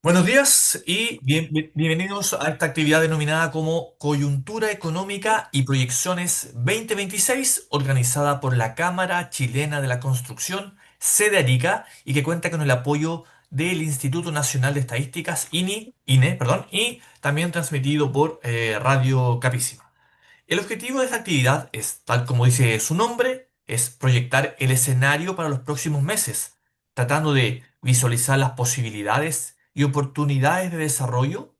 Buenos días y bienvenidos a esta actividad denominada como Coyuntura Económica y Proyecciones 2026, organizada por la Cámara Chilena de la Construcción, sede Arica, y que cuenta con el apoyo del Instituto Nacional de Estadísticas, INE, perdón, y también transmitido por Radio Capísima. El objetivo de esta actividad es, tal como dice su nombre, es proyectar el escenario para los próximos meses, tratando de visualizar las posibilidades y oportunidades de desarrollo,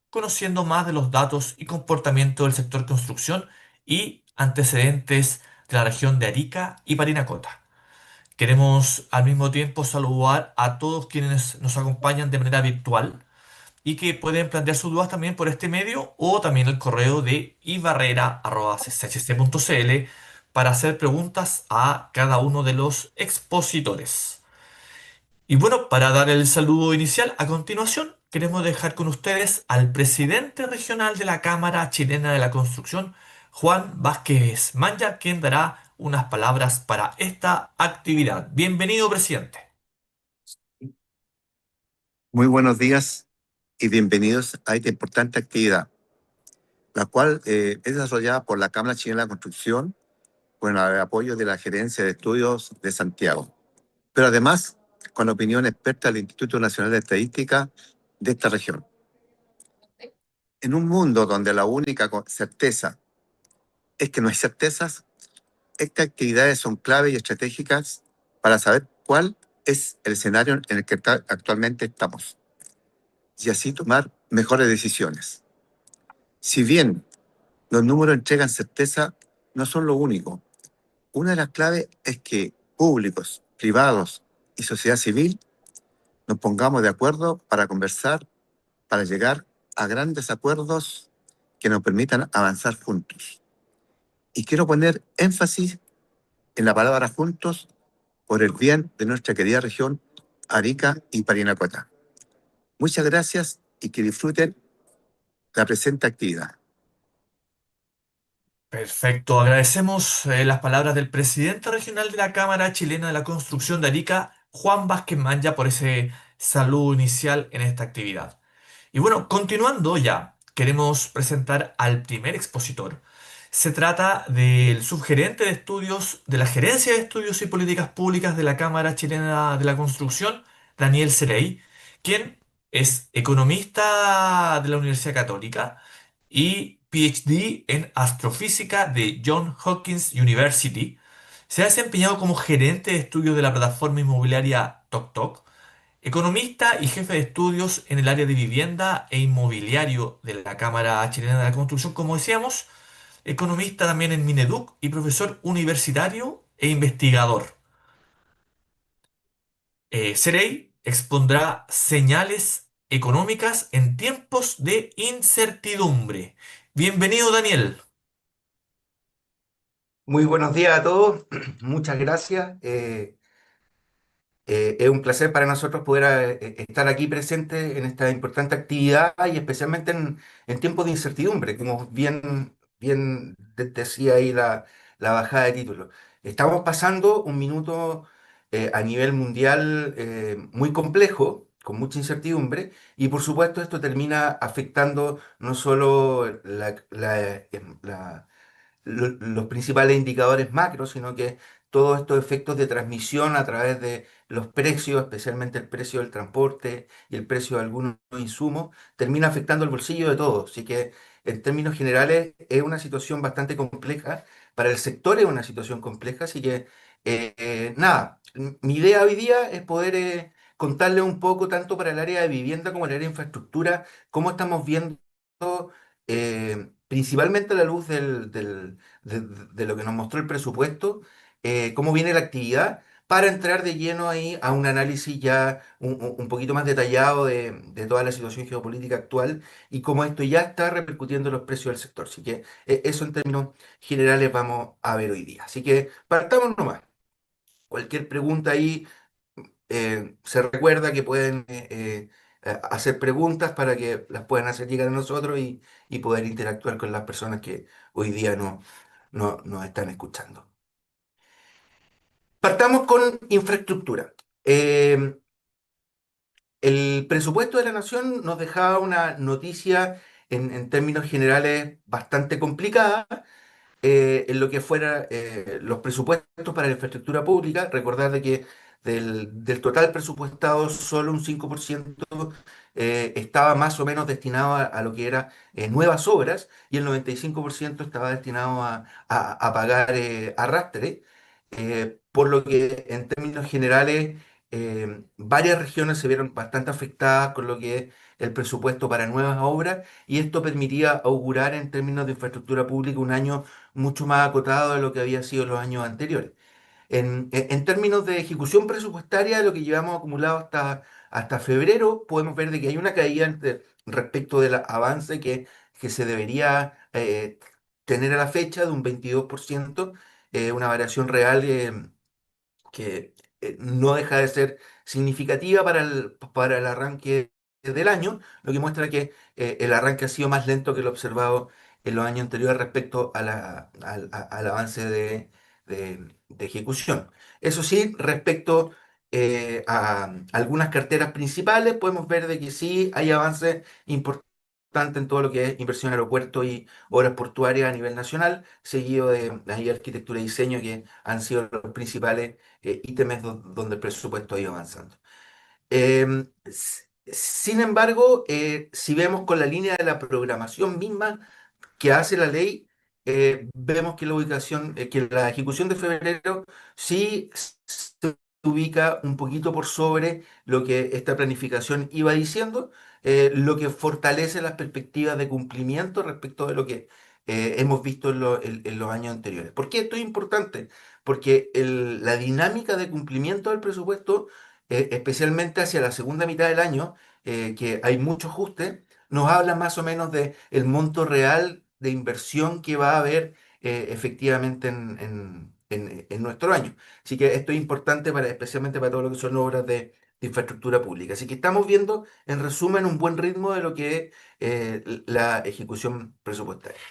conociendo más de los datos y comportamiento del sector construcción y antecedentes de la región de Arica y Parinacota. Queremos al mismo tiempo saludar a todos quienes nos acompañan de manera virtual y que pueden plantear sus dudas también por este medio o también el correo de ibarrera@cchc.cl para hacer preguntas a cada uno de los expositores. Y bueno, para dar el saludo inicial, a continuación queremos dejar con ustedes al presidente regional de la Cámara Chilena de la Construcción, Juan Vázquez Manya, quien dará unas palabras para esta actividad. Bienvenido, presidente. Muy buenos días y bienvenidos a esta importante actividad, la cual es desarrollada por la Cámara Chilena de la Construcción con el apoyo de la Gerencia de Estudios de Santiago, pero además con la opinión experta del Instituto Nacional de Estadística de esta región. En un mundo donde la única certeza es que no hay certezas, estas actividades son clave y estratégicas para saber cuál es el escenario en el que actualmente estamos y así tomar mejores decisiones. Si bien los números entregan certeza, no son lo único. Una de las claves es que públicos, privados y sociedad civil nos pongamos de acuerdo para conversar, para llegar a grandes acuerdos que nos permitan avanzar juntos. Y quiero poner énfasis en la palabra juntos por el bien de nuestra querida región Arica y Parinacota. Muchas gracias y que disfruten la presente actividad. Perfecto, agradecemos las palabras del presidente regional de la Cámara Chilena de la Construcción de Arica, Juan Vázquez Manya, por ese saludo inicial en esta actividad. Y bueno, continuando ya, queremos presentar al primer expositor. Se trata del subgerente de estudios de la Gerencia de Estudios y Políticas Públicas de la Cámara Chilena de la Construcción, Daniel Cerey, quien es economista de la Universidad Católica y PhD en astrofísica de Johns Hopkins University. Se ha desempeñado como gerente de estudios de la plataforma inmobiliaria TokTok, economista y jefe de estudios en el área de vivienda e inmobiliario de la Cámara Chilena de la Construcción, como decíamos, economista también en Mineduc y profesor universitario e investigador. Cerey expondrá señales económicas en tiempos de incertidumbre. Bienvenido, Daniel. Muy buenos días a todos, muchas gracias. Es un placer para nosotros poder estar aquí presentes en esta importante actividad y especialmente en tiempos de incertidumbre, como bien decía ahí la bajada de títulos. Estamos pasando un minuto a nivel mundial muy complejo, con mucha incertidumbre, y por supuesto esto termina afectando no solo los principales indicadores macro, sino que todos estos efectos de transmisión a través de los precios, especialmente el precio del transporte y el precio de algunos insumos, termina afectando el bolsillo de todos. Así que en términos generales es una situación bastante compleja. Para el sector es una situación compleja, así que nada, mi idea hoy día es poder contarle un poco, tanto para el área de vivienda como el área de infraestructura, cómo estamos viendo principalmente a la luz de lo que nos mostró el presupuesto, cómo viene la actividad, para entrar de lleno ahí a un análisis ya un poquito más detallado de toda la situación geopolítica actual y cómo esto ya está repercutiendo en los precios del sector. Así que eso en términos generales vamos a ver hoy día. Así que partamos nomás. Cualquier pregunta ahí se recuerda que pueden hacer preguntas para que las puedan hacer llegar a nosotros y poder interactuar con las personas que hoy día no nos están escuchando. Partamos con infraestructura. El presupuesto de la Nación nos dejaba una noticia en términos generales bastante complicada en lo que fuera los presupuestos para la infraestructura pública. Recordar de que del total presupuestado solo un 5% estaba más o menos destinado a lo que era nuevas obras y el 95% estaba destinado a pagar arrastre, por lo que en términos generales varias regiones se vieron bastante afectadas con lo que es el presupuesto para nuevas obras y esto permitía augurar en términos de infraestructura pública un año mucho más acotado de lo que había sido los años anteriores. En términos de ejecución presupuestaria, lo que llevamos acumulado hasta febrero, podemos ver de que hay una caída respecto del avance que se debería tener a la fecha de un 22%, una variación real que no deja de ser significativa para el arranque del año, lo que muestra que el arranque ha sido más lento que lo observado en los años anteriores respecto al avance de ejecución. Eso sí, respecto a algunas carteras principales, podemos ver de que sí hay avances importantes en todo lo que es inversión en aeropuertos y obras portuarias a nivel nacional, seguido de ahí arquitectura y diseño, que han sido los principales ítems donde el presupuesto ha ido avanzando. Sin embargo, si vemos con la línea de la programación misma que hace la ley, vemos que que la ejecución de febrero sí se ubica un poquito por sobre lo que esta planificación iba diciendo, lo que fortalece las perspectivas de cumplimiento respecto de lo que hemos visto en los años anteriores. ¿Por qué esto es importante? Porque la dinámica de cumplimiento del presupuesto, especialmente hacia la segunda mitad del año, que hay mucho ajuste, nos habla más o menos de el monto real de inversión que va a haber efectivamente en nuestro año. Así que esto es importante especialmente para todo lo que son obras de infraestructura pública. Así que estamos viendo, en resumen, un buen ritmo de lo que es la ejecución presupuestaria.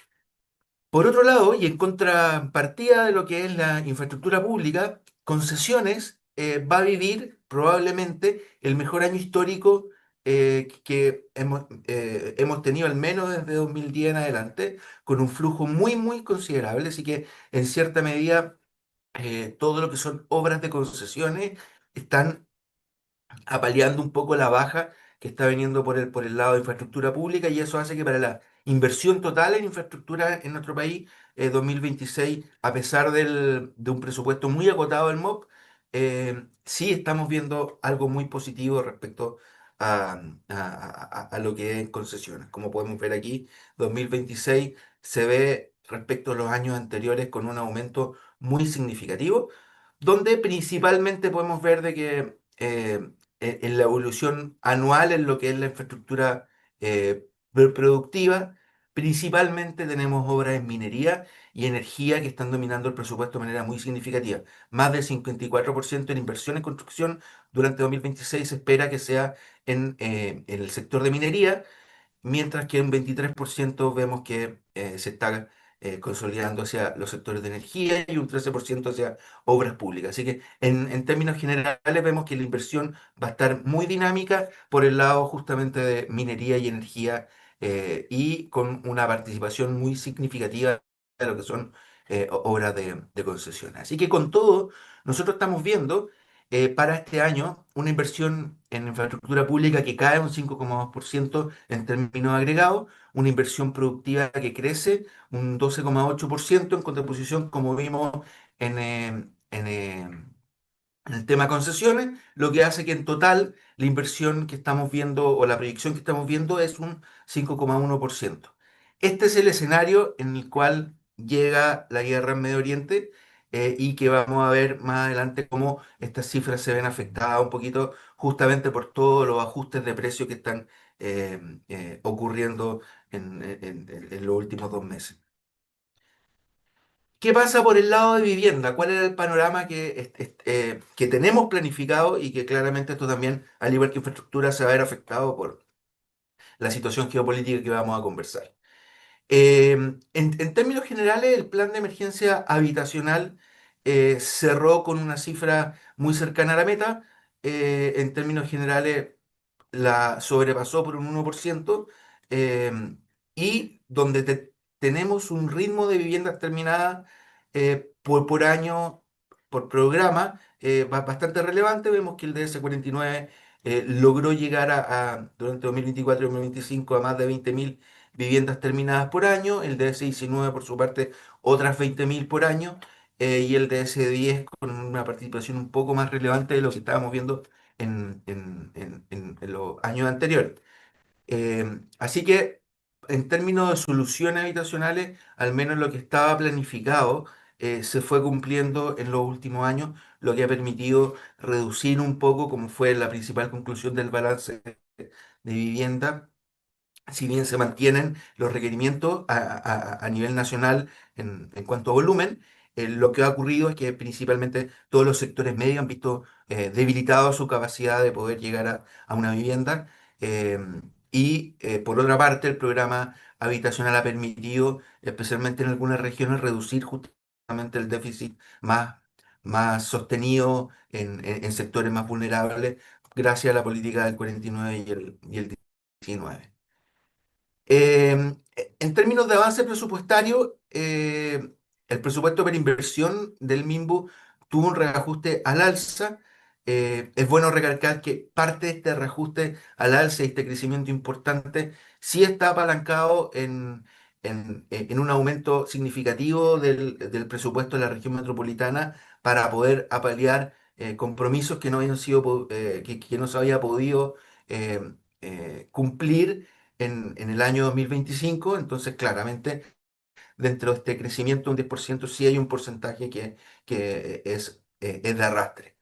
Por otro lado, y en contrapartida de lo que es la infraestructura pública, Concesiones va a vivir probablemente el mejor año histórico que hemos tenido al menos desde 2010 en adelante, con un flujo muy, muy considerable. Así que, en cierta medida, todo lo que son obras de concesiones están apaleando un poco la baja que está viniendo por el lado de infraestructura pública y eso hace que para la inversión total en infraestructura en nuestro país, 2026, a pesar de un presupuesto muy acotado del MOP, sí estamos viendo algo muy positivo respecto a lo que es concesiones. Como podemos ver aquí, 2026 se ve respecto a los años anteriores con un aumento muy significativo, donde principalmente podemos ver de que en la evolución anual en lo que es la infraestructura productiva, principalmente tenemos obras en minería y energía que están dominando el presupuesto de manera muy significativa. Más del 54% en inversión en construcción durante 2026 se espera que sea en el sector de minería, mientras que un 23% vemos que se está consolidando hacia los sectores de energía y un 13% hacia obras públicas. Así que en términos generales vemos que la inversión va a estar muy dinámica por el lado justamente de minería y energía, y con una participación muy significativa de lo que son obras de concesiones. Así que con todo, nosotros estamos viendo para este año una inversión en infraestructura pública que cae un 5,2% en términos agregados, una inversión productiva que crece un 12,8% en contraposición, como vimos en, eh, en, eh, en el tema concesiones, lo que hace que en total la inversión que estamos viendo o la proyección que estamos viendo es un 5,1%. Este es el escenario en el cual llega la guerra en Medio Oriente, y que vamos a ver más adelante cómo estas cifras se ven afectadas un poquito justamente por todos los ajustes de precio que están ocurriendo en los últimos 2 meses. ¿Qué pasa por el lado de vivienda? ¿Cuál es el panorama que tenemos planificado y que claramente esto también, al igual que infraestructura, se va a ver afectado por la situación geopolítica que vamos a conversar? En términos generales, el plan de emergencia habitacional cerró con una cifra muy cercana a la meta. En términos generales, la sobrepasó por un 1%, eh, y donde tenemos un ritmo de viviendas terminadas por año, por programa, bastante relevante. Vemos que el DS49 logró llegar durante 2024 y 2025 a más de 20.000 viviendas terminadas por año, el DS19 por su parte otras 20.000 por año, y el DS10 con una participación un poco más relevante de lo que estábamos viendo en los años anteriores. Así que en términos de soluciones habitacionales, al menos lo que estaba planificado se fue cumpliendo en los últimos años, lo que ha permitido reducir un poco, como fue la principal conclusión del balance de vivienda, si bien se mantienen los requerimientos a nivel nacional en cuanto a volumen. Lo que ha ocurrido es que principalmente todos los sectores medios han visto debilitado su capacidad de poder llegar a una vivienda. eh, por otra parte, el programa habitacional ha permitido, especialmente en algunas regiones, reducir justamente el déficit más sostenido en sectores más vulnerables, gracias a la política del 49 y el 19. En términos de avance presupuestario, el presupuesto per inversión del MIMBU tuvo un reajuste al alza. Es bueno recalcar que parte de este reajuste al alza y este crecimiento importante sí está apalancado en un aumento significativo del presupuesto de la región metropolitana para poder apalear compromisos que no habían sido, que no se había podido cumplir en el año 2025. Entonces, claramente, dentro de este crecimiento, un 10% sí hay un porcentaje que es de arrastre.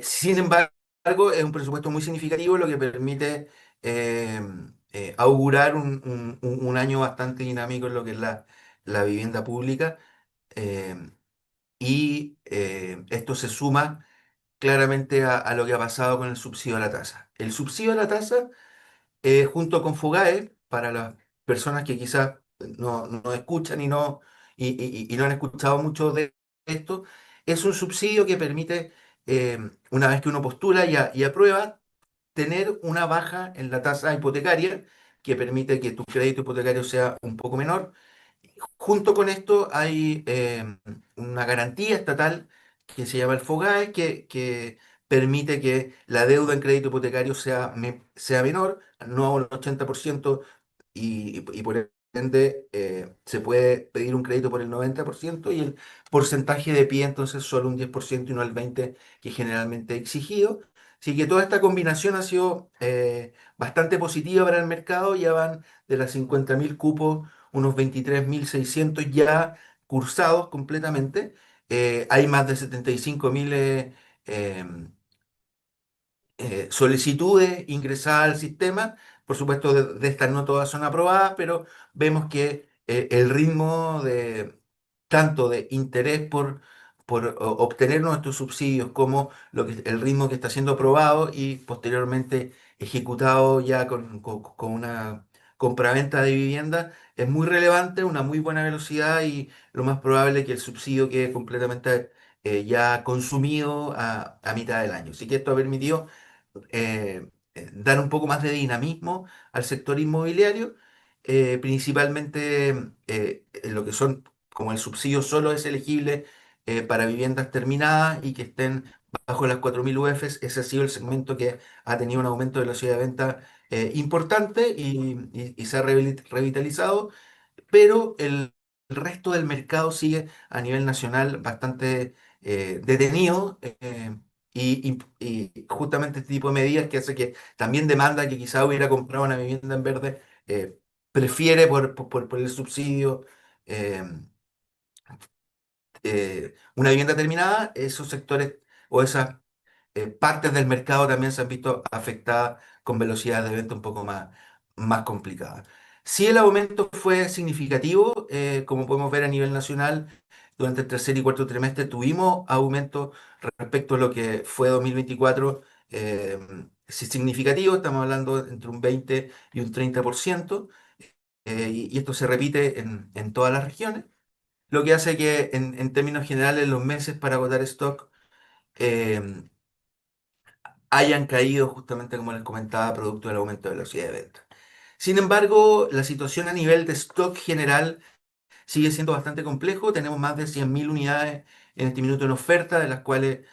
Sin embargo, es un presupuesto muy significativo, lo que permite eh, augurar un año bastante dinámico en lo que es la vivienda pública. eh, Esto se suma claramente a lo que ha pasado con el subsidio a la tasa. El subsidio a la tasa junto con Fugae, para las personas que quizás no escuchan y no han escuchado mucho de esto, es un subsidio que permite, una vez que uno postula y aprueba, tener una baja en la tasa hipotecaria que permite que tu crédito hipotecario sea un poco menor. Junto con esto hay una garantía estatal que se llama el FOGAE, que permite que la deuda en crédito hipotecario sea menor, no un 80%, y por ende se puede pedir un crédito por el 90% y el porcentaje de pie entonces solo un 10% y no el 20% que generalmente es exigido. Así que toda esta combinación ha sido bastante positiva para el mercado. Ya van de las 50.000 cupos unos 23.600 ya cursados completamente. Hay más de 75.000 solicitudes ingresadas al sistema. Por supuesto, de estas no todas son aprobadas, pero vemos que el ritmo de tanto de interés por obtener nuestros subsidios como el ritmo que está siendo aprobado y posteriormente ejecutado ya con una compraventa de vivienda es muy relevante, una muy buena velocidad, y lo más probable es que el subsidio quede completamente ya consumido a mitad del año. Así que esto ha permitido dar un poco más de dinamismo al sector inmobiliario, principalmente en lo que son, como el subsidio solo es elegible para viviendas terminadas y que estén bajo las 4.000 UFs. Ese ha sido el segmento que ha tenido un aumento de velocidad de venta importante y se ha revitalizado, pero el resto del mercado sigue a nivel nacional bastante detenido, y justamente este tipo de medidas que hace que también demanda que quizá hubiera comprado una vivienda en verde, prefiere por el subsidio eh, una vivienda terminada. Esos sectores o esas partes del mercado también se han visto afectadas con velocidades de venta un poco más complicadas. Si el aumento fue significativo, como podemos ver a nivel nacional, durante el tercer y cuarto trimestre tuvimos aumentos respecto a lo que fue 2024, eh, sí significativo. Estamos hablando entre un 20 y un 30%, y esto se repite en todas las regiones, lo que hace que en términos generales los meses para agotar stock eh, hayan caído justamente como les comentaba, producto del aumento de la velocidad de venta. Sin embargo, la situación a nivel de stock general sigue siendo bastante complejo. Tenemos más de 100.000 unidades en este minuto en oferta, de las cuales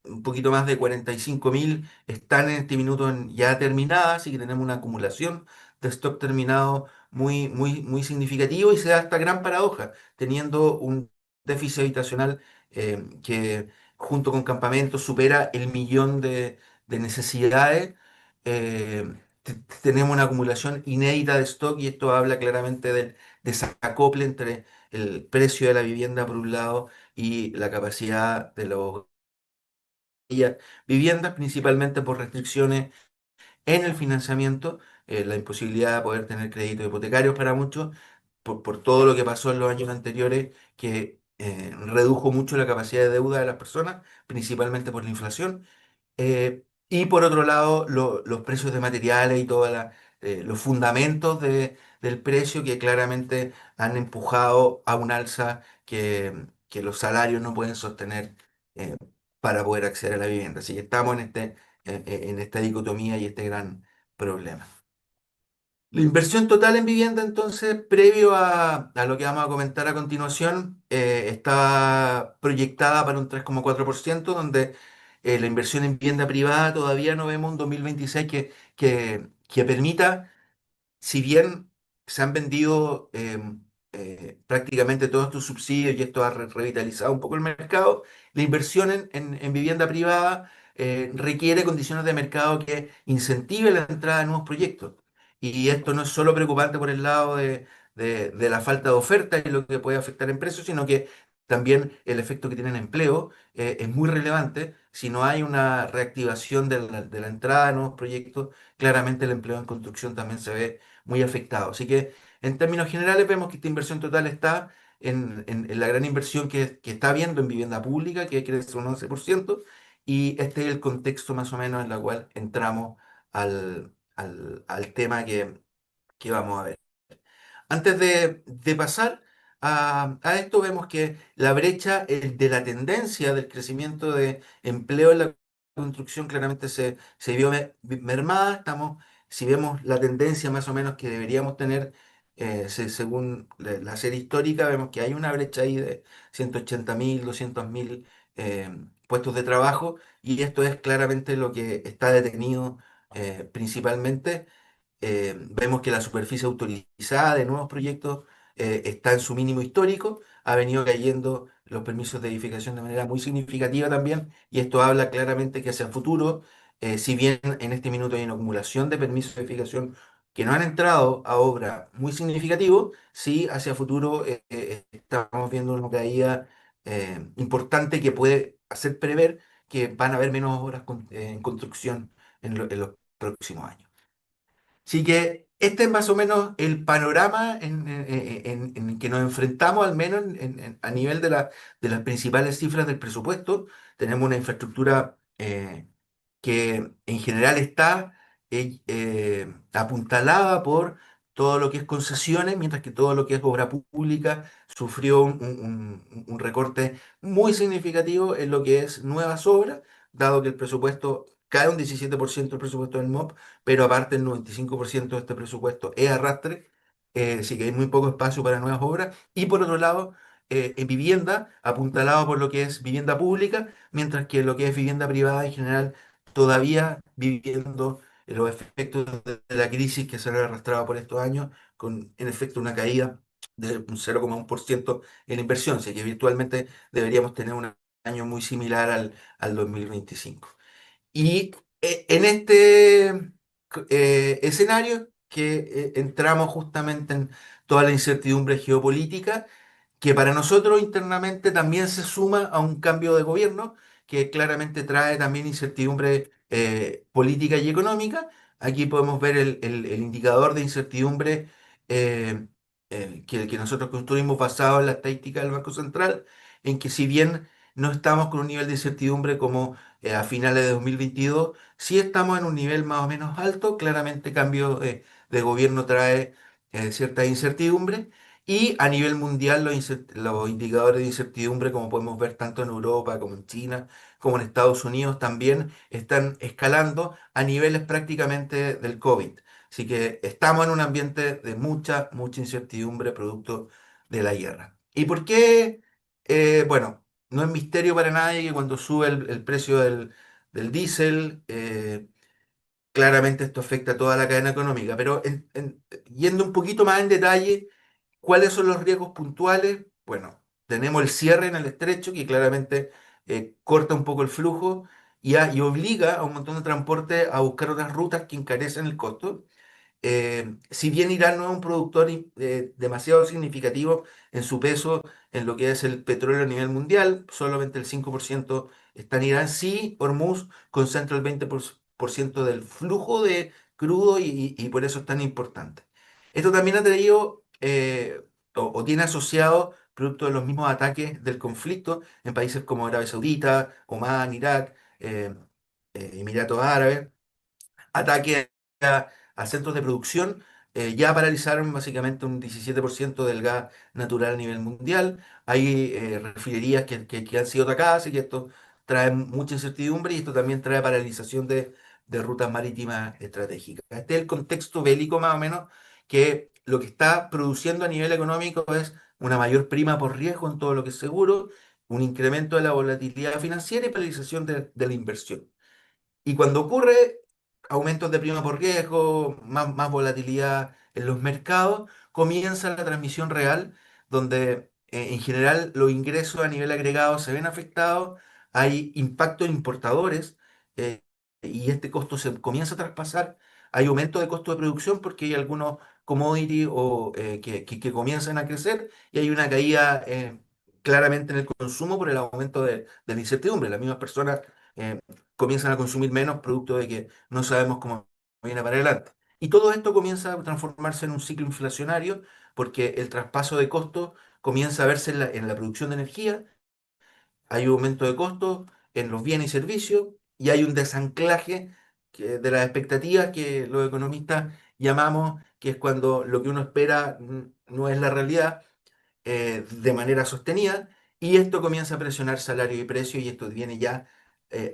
un poquito más de 45.000 están en este minuto ya terminadas, así que tenemos una acumulación de stock terminado muy significativo y se da esta gran paradoja, teniendo un déficit habitacional que junto con campamentos supera el millón de necesidades. Tenemos una acumulación inédita de stock y esto habla claramente del desacople entre el precio de la vivienda por un lado y la capacidad de los viviendas, principalmente por restricciones en el financiamiento, la imposibilidad de poder tener créditos hipotecarios para muchos, por todo lo que pasó en los años anteriores, que redujo mucho la capacidad de deuda de las personas, principalmente por la inflación. Y por otro lado, los precios de materiales y todos los fundamentos del precio que claramente han empujado a un alza que los salarios no pueden sostener eh, para poder acceder a la vivienda. Así que estamos en esta dicotomía y este gran problema. La inversión total en vivienda, entonces, previo a lo que vamos a comentar a continuación, está proyectada para un 3,4%, donde la inversión en vivienda privada todavía no vemos un 2026 que permita, si bien se han vendido prácticamente todos estos subsidios y esto ha revitalizado un poco el mercado, la inversión en vivienda privada requiere condiciones de mercado que incentiven la entrada de nuevos proyectos. Y esto no es solo preocupante por el lado de la falta de oferta y lo que puede afectar en precios, sino que también el efecto que tiene en empleo es muy relevante. Si no hay una reactivación de la entrada de nuevos proyectos, claramente el empleo en construcción también se ve muy afectado. Así que en términos generales vemos que esta inversión total está en la gran inversión que está habiendo en vivienda pública, que crece un 11%, y este es el contexto más o menos en el cual entramos al tema que vamos a ver. Antes de pasar a esto, vemos que la brecha de la tendencia del crecimiento de empleo en la construcción claramente se vio mermada. Si vemos la tendencia más o menos que deberíamos tener, según la serie histórica, vemos que hay una brecha ahí de 180.000, 200.000 puestos de trabajo, y esto es claramente lo que está detenido principalmente. Vemos que la superficie autorizada de nuevos proyectos está en su mínimo histórico, ha venido cayendo los permisos de edificación de manera muy significativa también, y esto habla claramente que hacia el futuro, si bien en este minuto hay una acumulación de permisos de edificación que no han entrado a obra muy significativo, sí hacia el futuro estamos viendo una caída importante que puede hacer prever que van a haber menos obras en construcción en los próximos años. Así que este es más o menos el panorama en el que nos enfrentamos, al menos a nivel de las principales cifras del presupuesto. Tenemos una infraestructura que en general está apuntalada por todo lo que es concesiones, mientras que todo lo que es obra pública sufrió un recorte muy significativo en lo que es nuevas obras, dado que el presupuesto cae un 17% el presupuesto del MOP, pero aparte el 95% de este presupuesto es arrastre, así que hay muy poco espacio para nuevas obras. Y por otro lado, en vivienda, apuntalado por lo que es vivienda pública, mientras que lo que es vivienda privada en general todavía viviendo los efectos de la crisis que se han arrastrado por estos años, con en efecto una caída de un 0,1% en la inversión, así que virtualmente deberíamos tener un año muy similar al 2025. Y en este escenario que entramos justamente en toda la incertidumbre geopolítica, que para nosotros internamente también se suma a un cambio de gobierno que claramente trae también incertidumbre política y económica. Aquí podemos ver el indicador de incertidumbre eh, que nosotros construimos basado en la estadística del Banco Central, en que si bien no estamos con un nivel de incertidumbre como a finales de 2022, sí estamos en un nivel más o menos alto. Claramente cambio de gobierno trae cierta incertidumbre. Y a nivel mundial, los indicadores de incertidumbre, como podemos ver tanto en Europa como en China, como en Estados Unidos, también están escalando a niveles prácticamente del COVID. Así que estamos en un ambiente de mucha, mucha incertidumbre producto de la guerra. ¿Y por qué? Bueno, no es misterio para nadie que cuando sube el precio del diésel, claramente esto afecta a toda la cadena económica, pero yendo un poquito más en detalle, ¿cuáles son los riesgos puntuales? Bueno, tenemos el cierre en el estrecho, que claramente corta un poco el flujo y obliga a un montón de transporte a buscar otras rutas que encarecen el costo. Si bien Irán no es un productor demasiado significativo en su peso en lo que es el petróleo a nivel mundial, solamente el 5% está en Irán, sí, Hormuz concentra el 20% del flujo de crudo y por eso es tan importante. Esto también ha traído o tiene asociado, producto de los mismos ataques del conflicto en países como Arabia Saudita, Omán, Irak, Emiratos Árabes, ataques a centros de producción. Ya paralizaron básicamente un 17% del gas natural a nivel mundial. Hay refinerías que han sido atacadas y que esto trae mucha incertidumbre y esto también trae paralización de rutas marítimas estratégicas. Este es el contexto bélico más o menos que lo que está produciendo a nivel económico es una mayor prima por riesgo en todo lo que es seguro, un incremento de la volatilidad financiera y paralización de la inversión. Y cuando ocurre aumentos de prima por riesgo, más volatilidad en los mercados, comienza la transmisión real, donde en general los ingresos a nivel agregado se ven afectados, hay impactos importadores eh, y este costo se comienza a traspasar, hay aumento de costo de producción porque hay algunos commodities que comienzan a crecer y hay una caída claramente en el consumo por el aumento de la incertidumbre. Las mismas personas eh, comienzan a consumir menos producto de que no sabemos cómo viene para adelante. Y todo esto comienza a transformarse en un ciclo inflacionario porque el traspaso de costos comienza a verse en la producción de energía, hay un aumento de costos en los bienes y servicios y hay un desanclaje de las expectativas que los economistas llamamos, que es cuando lo que uno espera no es la realidad de manera sostenida y esto comienza a presionar salario y precio y esto viene ya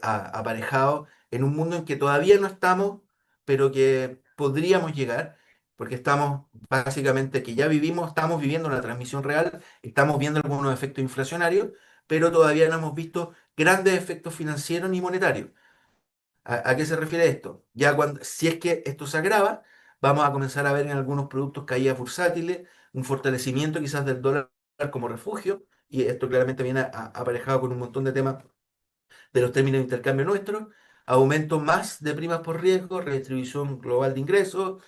aparejado en un mundo en que todavía no estamos, pero que podríamos llegar, porque estamos básicamente que ya vivimos, estamos viviendo una transmisión real, estamos viendo algunos efectos inflacionarios, pero todavía no hemos visto grandes efectos financieros ni monetarios. ¿A qué se refiere esto? Ya cuando, si es que esto se agrava, vamos a comenzar a ver en algunos productos caídas bursátiles, un fortalecimiento quizás del dólar como refugio, y esto claramente viene aparejado con un montón de temas de los términos de intercambio nuestros, aumento más de primas por riesgo, redistribución global de ingresos,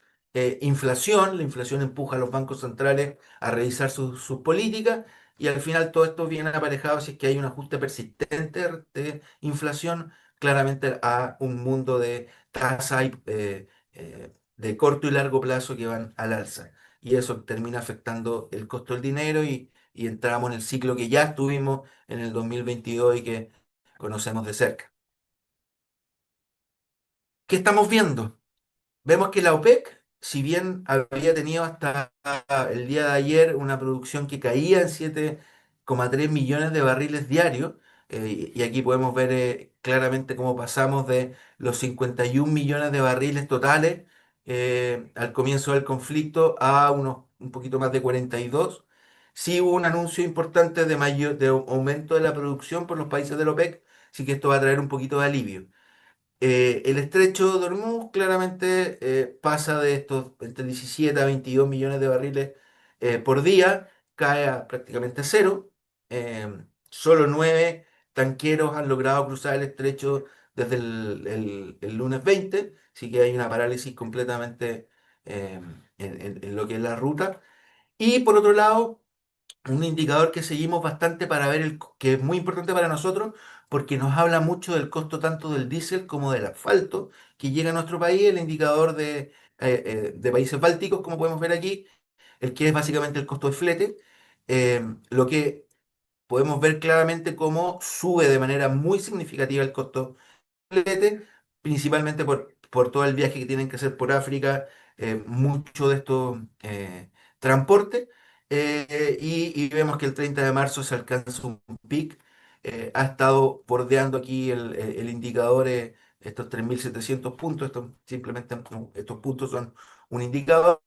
inflación, la inflación empuja a los bancos centrales a revisar sus políticas y al final todo esto viene aparejado si es que hay un ajuste persistente de inflación, claramente a un mundo de tasas de corto y largo plazo que van al alza. Y eso termina afectando el costo del dinero y entramos en el ciclo que ya estuvimos en el 2022 y que conocemos de cerca. ¿Qué estamos viendo? Vemos que la OPEC, si bien había tenido hasta el día de ayer una producción que caía en 7,3 millones de barriles diarios, y aquí podemos ver claramente cómo pasamos de los 51 millones de barriles totales al comienzo del conflicto a un poquito más de 42. Sí hubo un anuncio importante de aumento de la producción por los países de la OPEC, así que esto va a traer un poquito de alivio. El estrecho de Hormuz claramente pasa de estos entre 17 a 22 millones de barriles por día, cae a prácticamente cero. Solo 9 tanqueros han logrado cruzar el estrecho desde el lunes 20, así que hay una parálisis completamente eh, en lo que es la ruta. Y por otro lado, un indicador que seguimos bastante para ver que es muy importante para nosotros porque nos habla mucho del costo tanto del diésel como del asfalto que llega a nuestro país, el indicador de países bálticos, como podemos ver aquí, el que es básicamente el costo de flete, lo que podemos ver claramente cómo sube de manera muy significativa el costo de flete, principalmente por todo el viaje que tienen que hacer por África, mucho de estos transportes. y vemos que el 30 de marzo se alcanza un pic. Ha estado bordeando aquí el indicador, estos 3.700 puntos. Simplemente estos puntos son un indicador,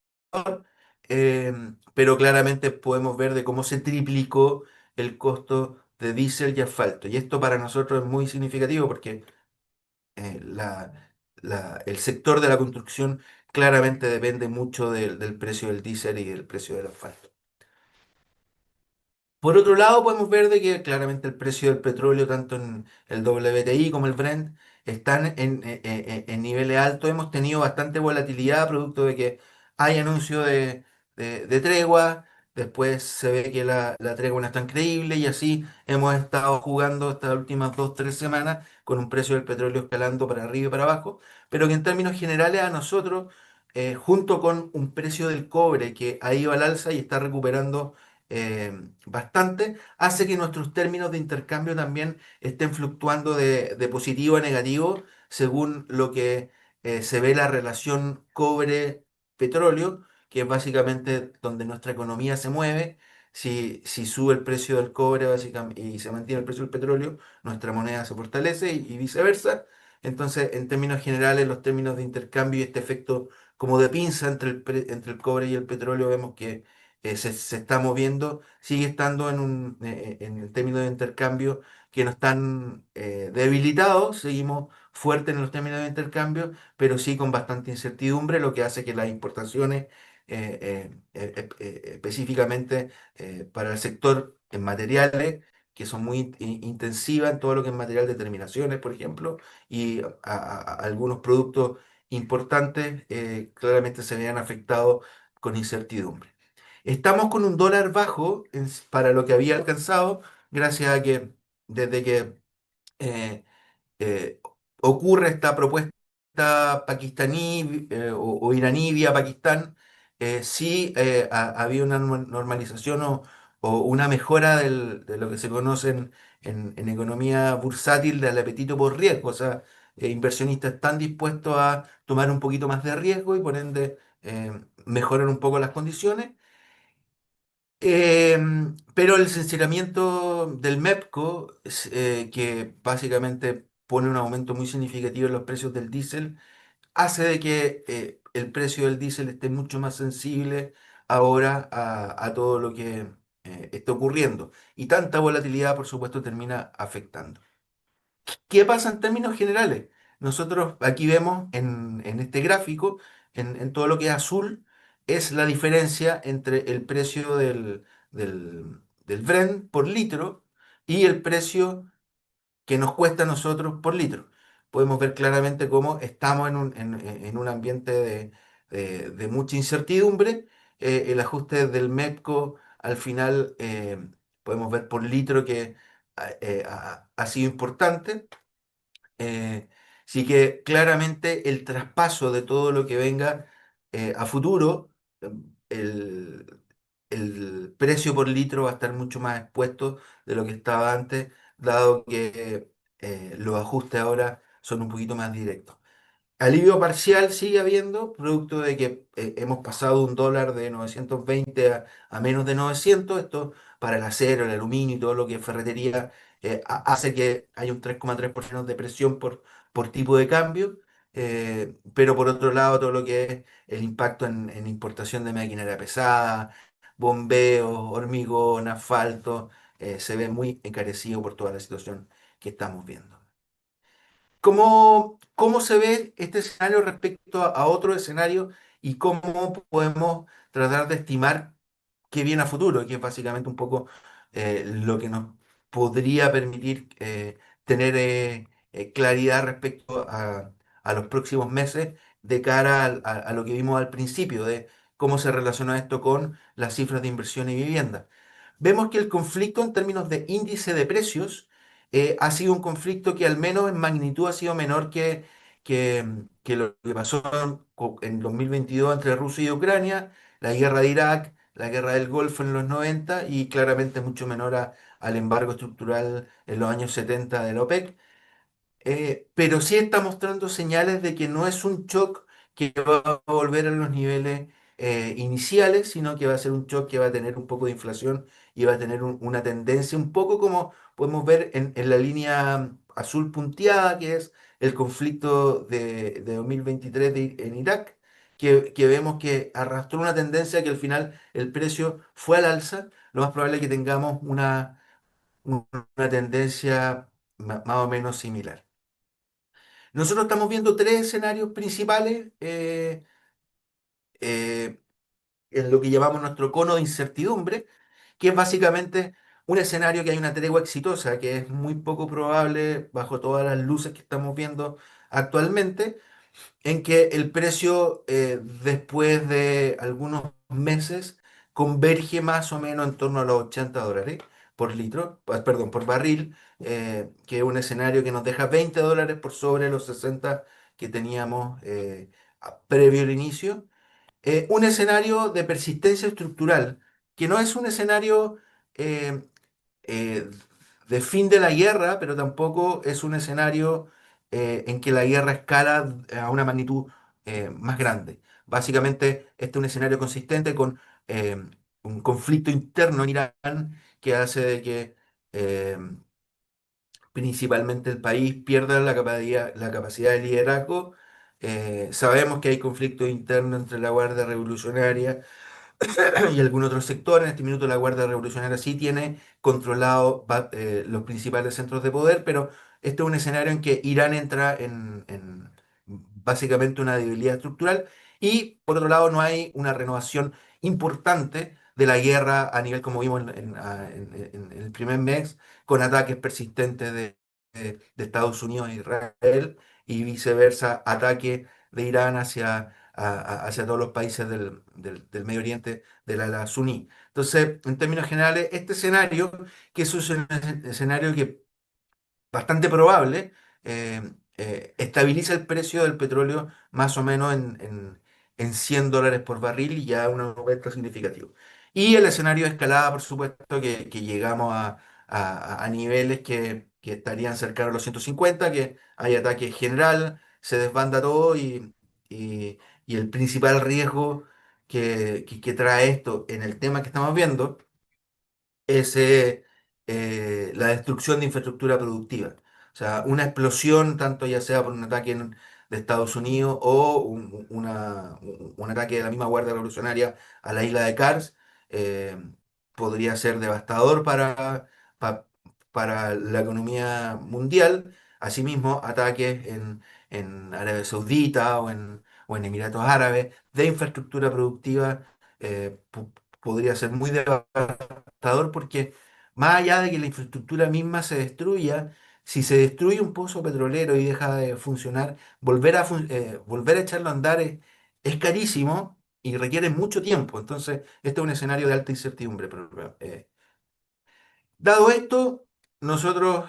pero claramente podemos ver de cómo se triplicó el costo de diésel y asfalto. Y esto para nosotros es muy significativo porque el sector de la construcción claramente depende mucho del precio del diésel y del precio del asfalto. Por otro lado, podemos ver de que claramente el precio del petróleo, tanto en el WTI como el Brent, están en niveles altos. Hemos tenido bastante volatilidad producto de que hay anuncio de tregua, después se ve que la tregua no es tan creíble y así hemos estado jugando estas últimas 2, 3 semanas con un precio del petróleo escalando para arriba y para abajo, pero que en términos generales a nosotros, junto con un precio del cobre que ha ido al alza y está recuperando bastante, hace que nuestros términos de intercambio también estén fluctuando de positivo a negativo según lo que se ve la relación cobre-petróleo, que es básicamente donde nuestra economía se mueve. Si sube el precio del cobre básicamente, y se mantiene el precio del petróleo, nuestra moneda se fortalece y viceversa. Entonces, en términos generales, los términos de intercambio y este efecto como de pinza entre el cobre y el petróleo, vemos que se está moviendo, sigue estando en el término de intercambio que no están debilitados, seguimos fuertes en los términos de intercambio, pero sí con bastante incertidumbre, lo que hace que las importaciones, específicamente para el sector en materiales, que son muy intensivas en todo lo que es material de terminaciones, por ejemplo, y algunos productos importantes, claramente se vean afectados con incertidumbre. Estamos con un dólar bajo para lo que había alcanzado, gracias a que desde que eh, eh, ocurre esta propuesta pakistaní o iraní vía Pakistán, sí había una normalización o una mejora de lo que se conoce en economía bursátil del apetito por riesgo. O sea, inversionistas están dispuestos a tomar un poquito más de riesgo y por ende mejorar un poco las condiciones. Pero el sinceramiento del MEPCO, que básicamente pone un aumento muy significativo en los precios del diésel, hace de que el precio del diésel esté mucho más sensible ahora a todo lo que está ocurriendo. Y tanta volatilidad, por supuesto, termina afectando. ¿Qué pasa en términos generales? Nosotros aquí vemos en este gráfico, en todo lo que es azul, es la diferencia entre el precio del Brent por litro y el precio que nos cuesta a nosotros por litro. Podemos ver claramente cómo estamos en un ambiente de mucha incertidumbre. El ajuste del MEPCO al final podemos ver por litro que ha sido importante. Eh, Así que claramente el traspaso de todo lo que venga a futuro, eh, el, el precio por litro va a estar mucho más expuesto de lo que estaba antes, dado que los ajustes ahora son un poquito más directos. Alivio parcial sigue habiendo, producto de que hemos pasado un dólar de 920 a menos de 900. Esto para el acero, el aluminio y todo lo que es ferretería hace que haya un 3,3% de presión por tipo de cambio. Pero por otro lado, todo lo que es el impacto en importación de maquinaria pesada, bombeo, hormigón, asfalto, se ve muy encarecido por toda la situación que estamos viendo. ¿Cómo se ve este escenario respecto a otro escenario y cómo podemos tratar de estimar qué viene a futuro? Que es básicamente un poco lo que nos podría permitir tener claridad respecto a los próximos meses de cara a lo que vimos al principio, de cómo se relaciona esto con las cifras de inversión y vivienda. Vemos que el conflicto en términos de índice de precios ha sido un conflicto que al menos en magnitud ha sido menor que lo que pasó en 2022 entre Rusia y Ucrania, la guerra de Irak, la guerra del Golfo en los 90 y claramente mucho menor al embargo estructural en los años 70 de la OPEC. Pero sí está mostrando señales de que no es un shock que va a volver a los niveles iniciales, sino que va a ser un shock que va a tener un poco de inflación y va a tener una tendencia un poco como podemos ver en la línea azul punteada, que es el conflicto de 2023 en Irak, que vemos que arrastró una tendencia que al final el precio fue al alza. Lo más probable es que tengamos una tendencia más o menos similar. Nosotros estamos viendo tres escenarios principales eh, en lo que llamamos nuestro cono de incertidumbre, que es básicamente un escenario que hay una tregua exitosa, que es muy poco probable bajo todas las luces que estamos viendo actualmente, en que el precio después de algunos meses converge más o menos en torno a los $80 por litro, perdón, por barril, que es un escenario que nos deja $20 por sobre los 60 que teníamos previo al inicio. Un escenario de persistencia estructural, que no es un escenario eh, eh, de fin de la guerra, pero tampoco es un escenario en que la guerra escala a una magnitud más grande. Básicamente, este es un escenario consistente con eh, un conflicto interno en Irán que hace de que principalmente el país pierda la capacidad de liderazgo. Sabemos que hay conflicto interno entre la Guardia Revolucionaria y algún otro sector. En este minuto la Guardia Revolucionaria sí tiene controlado los principales centros de poder, pero este es un escenario en que Irán entra en básicamente una debilidad estructural y por otro lado no hay una renovación importante de la guerra a nivel como vimos en el primer mes, con ataques persistentes de Estados Unidos a Israel y viceversa, ataques de Irán hacia todos los países del Medio Oriente del ala suní. Entonces, en términos generales, este escenario, que es un escenario que bastante probable, estabiliza el precio del petróleo más o menos en $100 por barril y ya un aumento significativo. Y el escenario de escalada, por supuesto, que llegamos a niveles que estarían cercanos a los 150, que hay ataque general, se desbanda todo y el principal riesgo que trae esto en el tema que estamos viendo es la destrucción de infraestructura productiva. O sea, una explosión, tanto ya sea por un ataque de Estados Unidos o un ataque de la misma Guardia Revolucionaria a la isla de Kars, eh, podría ser devastador pa- para la economía mundial. Asimismo, ataques en Arabia Saudita o en Emiratos Árabes de infraestructura productiva podría ser muy devastador porque más allá de que la infraestructura misma se destruya, si se destruye un pozo petrolero y deja de funcionar, volver a echarlo a andar es carísimo y requiere mucho tiempo. Entonces, este es un escenario de alta incertidumbre. Dado esto, nosotros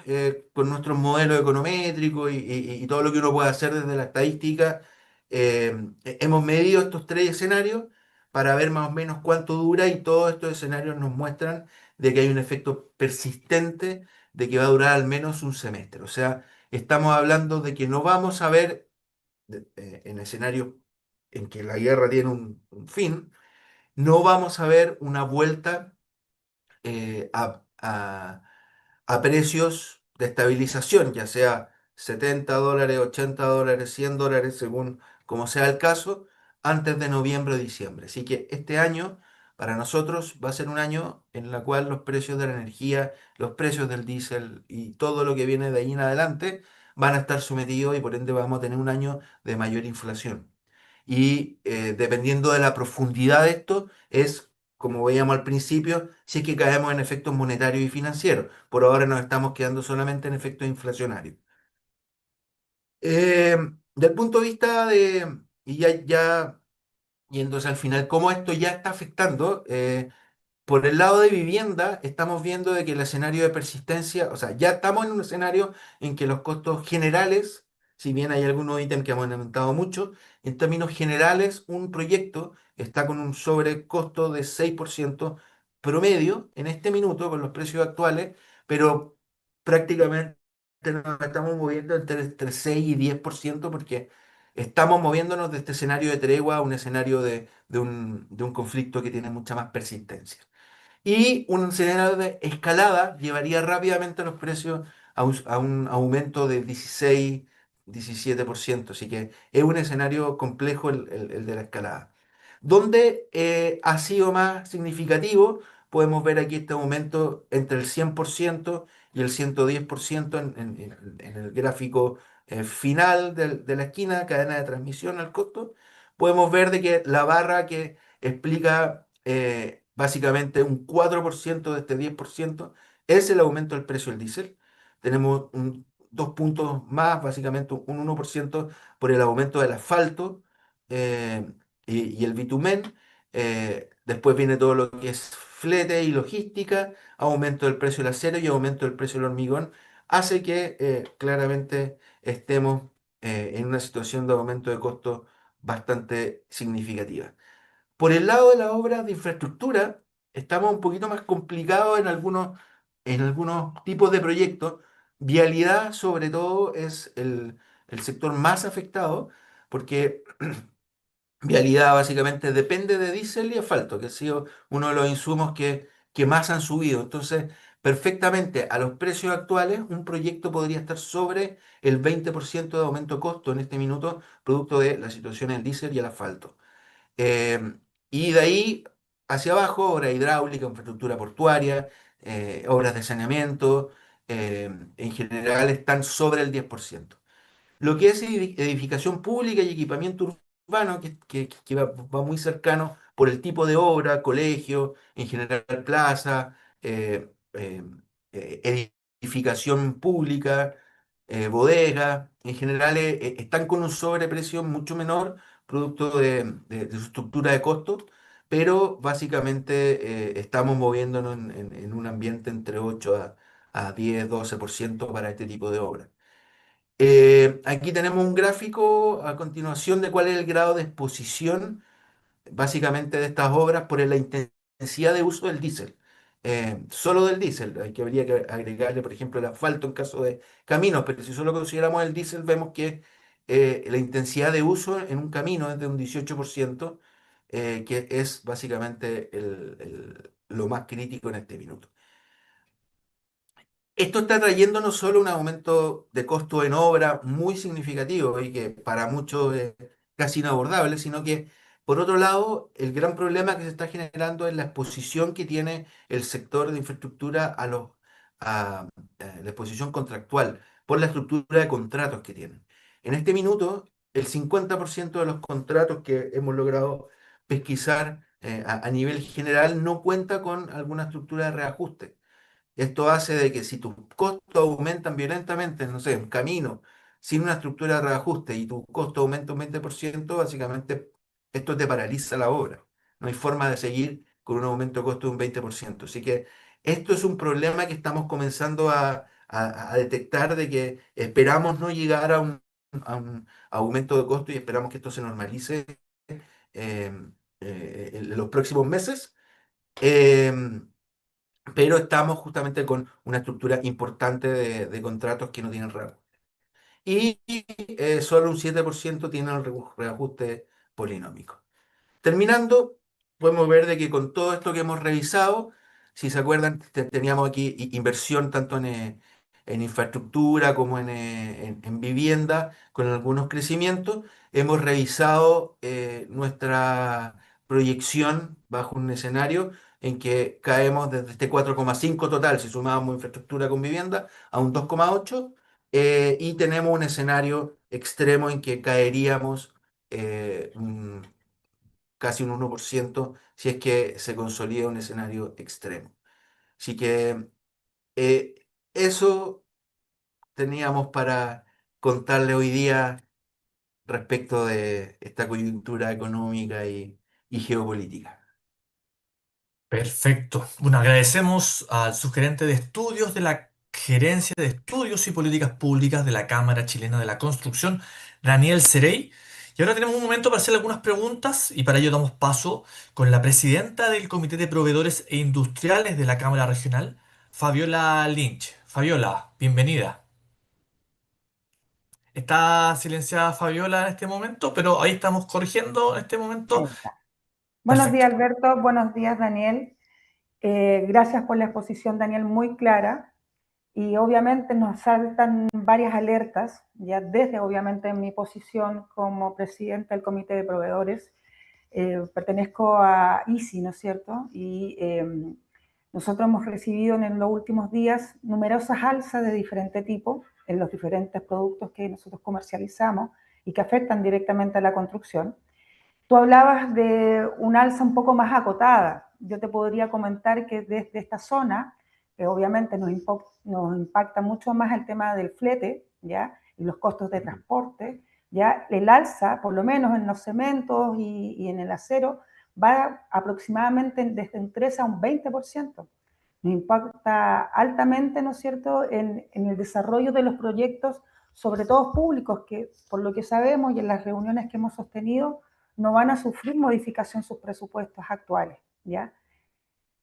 con nuestros modelos econométricos y todo lo que uno puede hacer desde la estadística, hemos medido estos tres escenarios para ver más o menos cuánto dura y todos estos escenarios nos muestran de que hay un efecto persistente de que va a durar al menos un semestre. O sea, estamos hablando de que no vamos a ver en escenarios en que la guerra tiene un fin, no vamos a ver una vuelta a precios de estabilización, ya sea $70, $80, $100, según como sea el caso, antes de noviembre o diciembre. Así que este año, para nosotros, va a ser un año en el cual los precios de la energía, los precios del diésel y todo lo que viene de ahí en adelante van a estar sometidos y por ende vamos a tener un año de mayor inflación. Y dependiendo de la profundidad de esto, es, como veíamos al principio, si es que caemos en efectos monetarios y financieros. Por ahora nos estamos quedando solamente en efectos inflacionarios. Eh, Del punto de vista y ya yéndose al final, cómo esto ya está afectando, por el lado de vivienda, estamos viendo de que el escenario de persistencia, o sea, ya estamos en un escenario en que los costos generales, si bien hay algunos ítems que hemos aumentado mucho, en términos generales, un proyecto está con un sobrecosto de 6% promedio en este minuto con los precios actuales, pero prácticamente nos estamos moviendo entre 6 y 10% porque estamos moviéndonos de este escenario de tregua a un escenario de un conflicto que tiene mucha más persistencia. Y un escenario de escalada llevaría rápidamente los precios a un aumento de 16, 17%. Así que es un escenario complejo el de la escalada. Donde ha sido más significativo, podemos ver aquí este aumento entre el 100% y el 110% en el gráfico final de la esquina, cadena de transmisión al costo. Podemos ver de que la barra que explica básicamente un 4% de este 10% es el aumento del precio del diésel. Tenemos 2 puntos más, básicamente un 1% por el aumento del asfalto eh, y el bitumen. Después viene todo lo que es flete y logística, aumento del precio del acero y aumento del precio del hormigón. Hace que claramente estemos en una situación de aumento de costos bastante significativa. Por el lado de las obras de infraestructura, estamos un poquito más complicados en algunos tipos de proyectos. Vialidad, sobre todo, es el sector más afectado, porque vialidad básicamente depende de diésel y asfalto, que ha sido uno de los insumos que más han subido. Entonces, perfectamente a los precios actuales, un proyecto podría estar sobre el 20% de aumento de costo en este minuto, producto de la situación del diésel y el asfalto. Eh, y de ahí hacia abajo, obra hidráulica, infraestructura portuaria, obras de saneamiento, en general están sobre el 10%. Lo que es edificación pública y equipamiento urbano, que va muy cercano por el tipo de obra, colegio, en general plaza, edificación pública, bodega, en general están con un sobreprecio mucho menor, producto de su estructura de costos, pero básicamente estamos moviéndonos en un ambiente entre 8 a 10, 12% para este tipo de obras. Aquí tenemos un gráfico a continuación de cuál es el grado de exposición básicamente de estas obras por la intensidad de uso del diésel. Solo del diésel, habría que agregarle, por ejemplo, el asfalto en caso de caminos, pero si solo consideramos el diésel, vemos que la intensidad de uso en un camino es de un 18%, que es básicamente lo más crítico en este minuto. Esto está trayendo no solo un aumento de costo en obra muy significativo y que para muchos es casi inabordable, sino que, por otro lado, el gran problema que se está generando es la exposición que tiene el sector de infraestructura a la exposición contractual por la estructura de contratos que tienen. En este minuto, el 50% de los contratos que hemos logrado pesquisar a nivel general no cuenta con alguna estructura de reajuste. Esto hace de que si tus costos aumentan violentamente, no sé, un camino, sin una estructura de reajuste y tu costo aumenta un 20%, básicamente esto te paraliza la obra. No hay forma de seguir con un aumento de costo de un 20%. Así que esto es un problema que estamos comenzando a detectar de que esperamos no llegar a un aumento de costo y esperamos que esto se normalice en los próximos meses. Em, pero estamos justamente con una estructura importante de contratos que no tienen reajuste. Y solo un 7% tiene el reajuste polinómico. Terminando, podemos ver de que con todo esto que hemos revisado, si se acuerdan, teníamos aquí inversión tanto en infraestructura como en vivienda, con algunos crecimientos. Hemos revisado nuestra proyección bajo un escenario en que caemos desde este 4,5 total, si sumamos infraestructura con vivienda, a un 2,8, y tenemos un escenario extremo en que caeríamos casi un 1% si es que se consolida un escenario extremo. Así que eh, eso teníamos para contarle hoy día respecto de esta coyuntura económica y geopolítica. Perfecto. Bueno, agradecemos al sugerente de estudios de la Gerencia de Estudios y Políticas Públicas de la Cámara Chilena de la Construcción, Daniel Cerey. Y ahora tenemos un momento para hacer algunas preguntas y para ello damos paso con la presidenta del Comité de Proveedores e Industriales de la Cámara Regional, Fabiola Lynch. Fabiola, bienvenida. Está silenciada Fabiola en este momento, pero ahí estamos corrigiendo en este momento. Ahí está. Buenos Perfecto. días, Alberto. Buenos días, Daniel. Gracias por la exposición, Daniel, muy clara. Y obviamente nos saltan varias alertas, ya desde obviamente mi posición como presidente del Comité de Proveedores. Pertenezco a ISI, ¿no es cierto? Y nosotros hemos recibido en los últimos días numerosas alzas de diferente tipo en los diferentes productos que nosotros comercializamos y que afectan directamente a la construcción. Tú hablabas de un alza un poco más acotada. Yo te podría comentar que desde esta zona, que obviamente nos impacta mucho más el tema del flete, ¿ya? Y los costos de transporte, ¿ya? El alza, por lo menos en los cementos y en el acero, va aproximadamente desde un 3 a un 20%. Nos impacta altamente, ¿no es cierto?, en el desarrollo de los proyectos, sobre todo públicos, que por lo que sabemos y en las reuniones que hemos sostenido, no van a sufrir modificación sus presupuestos actuales, ¿ya?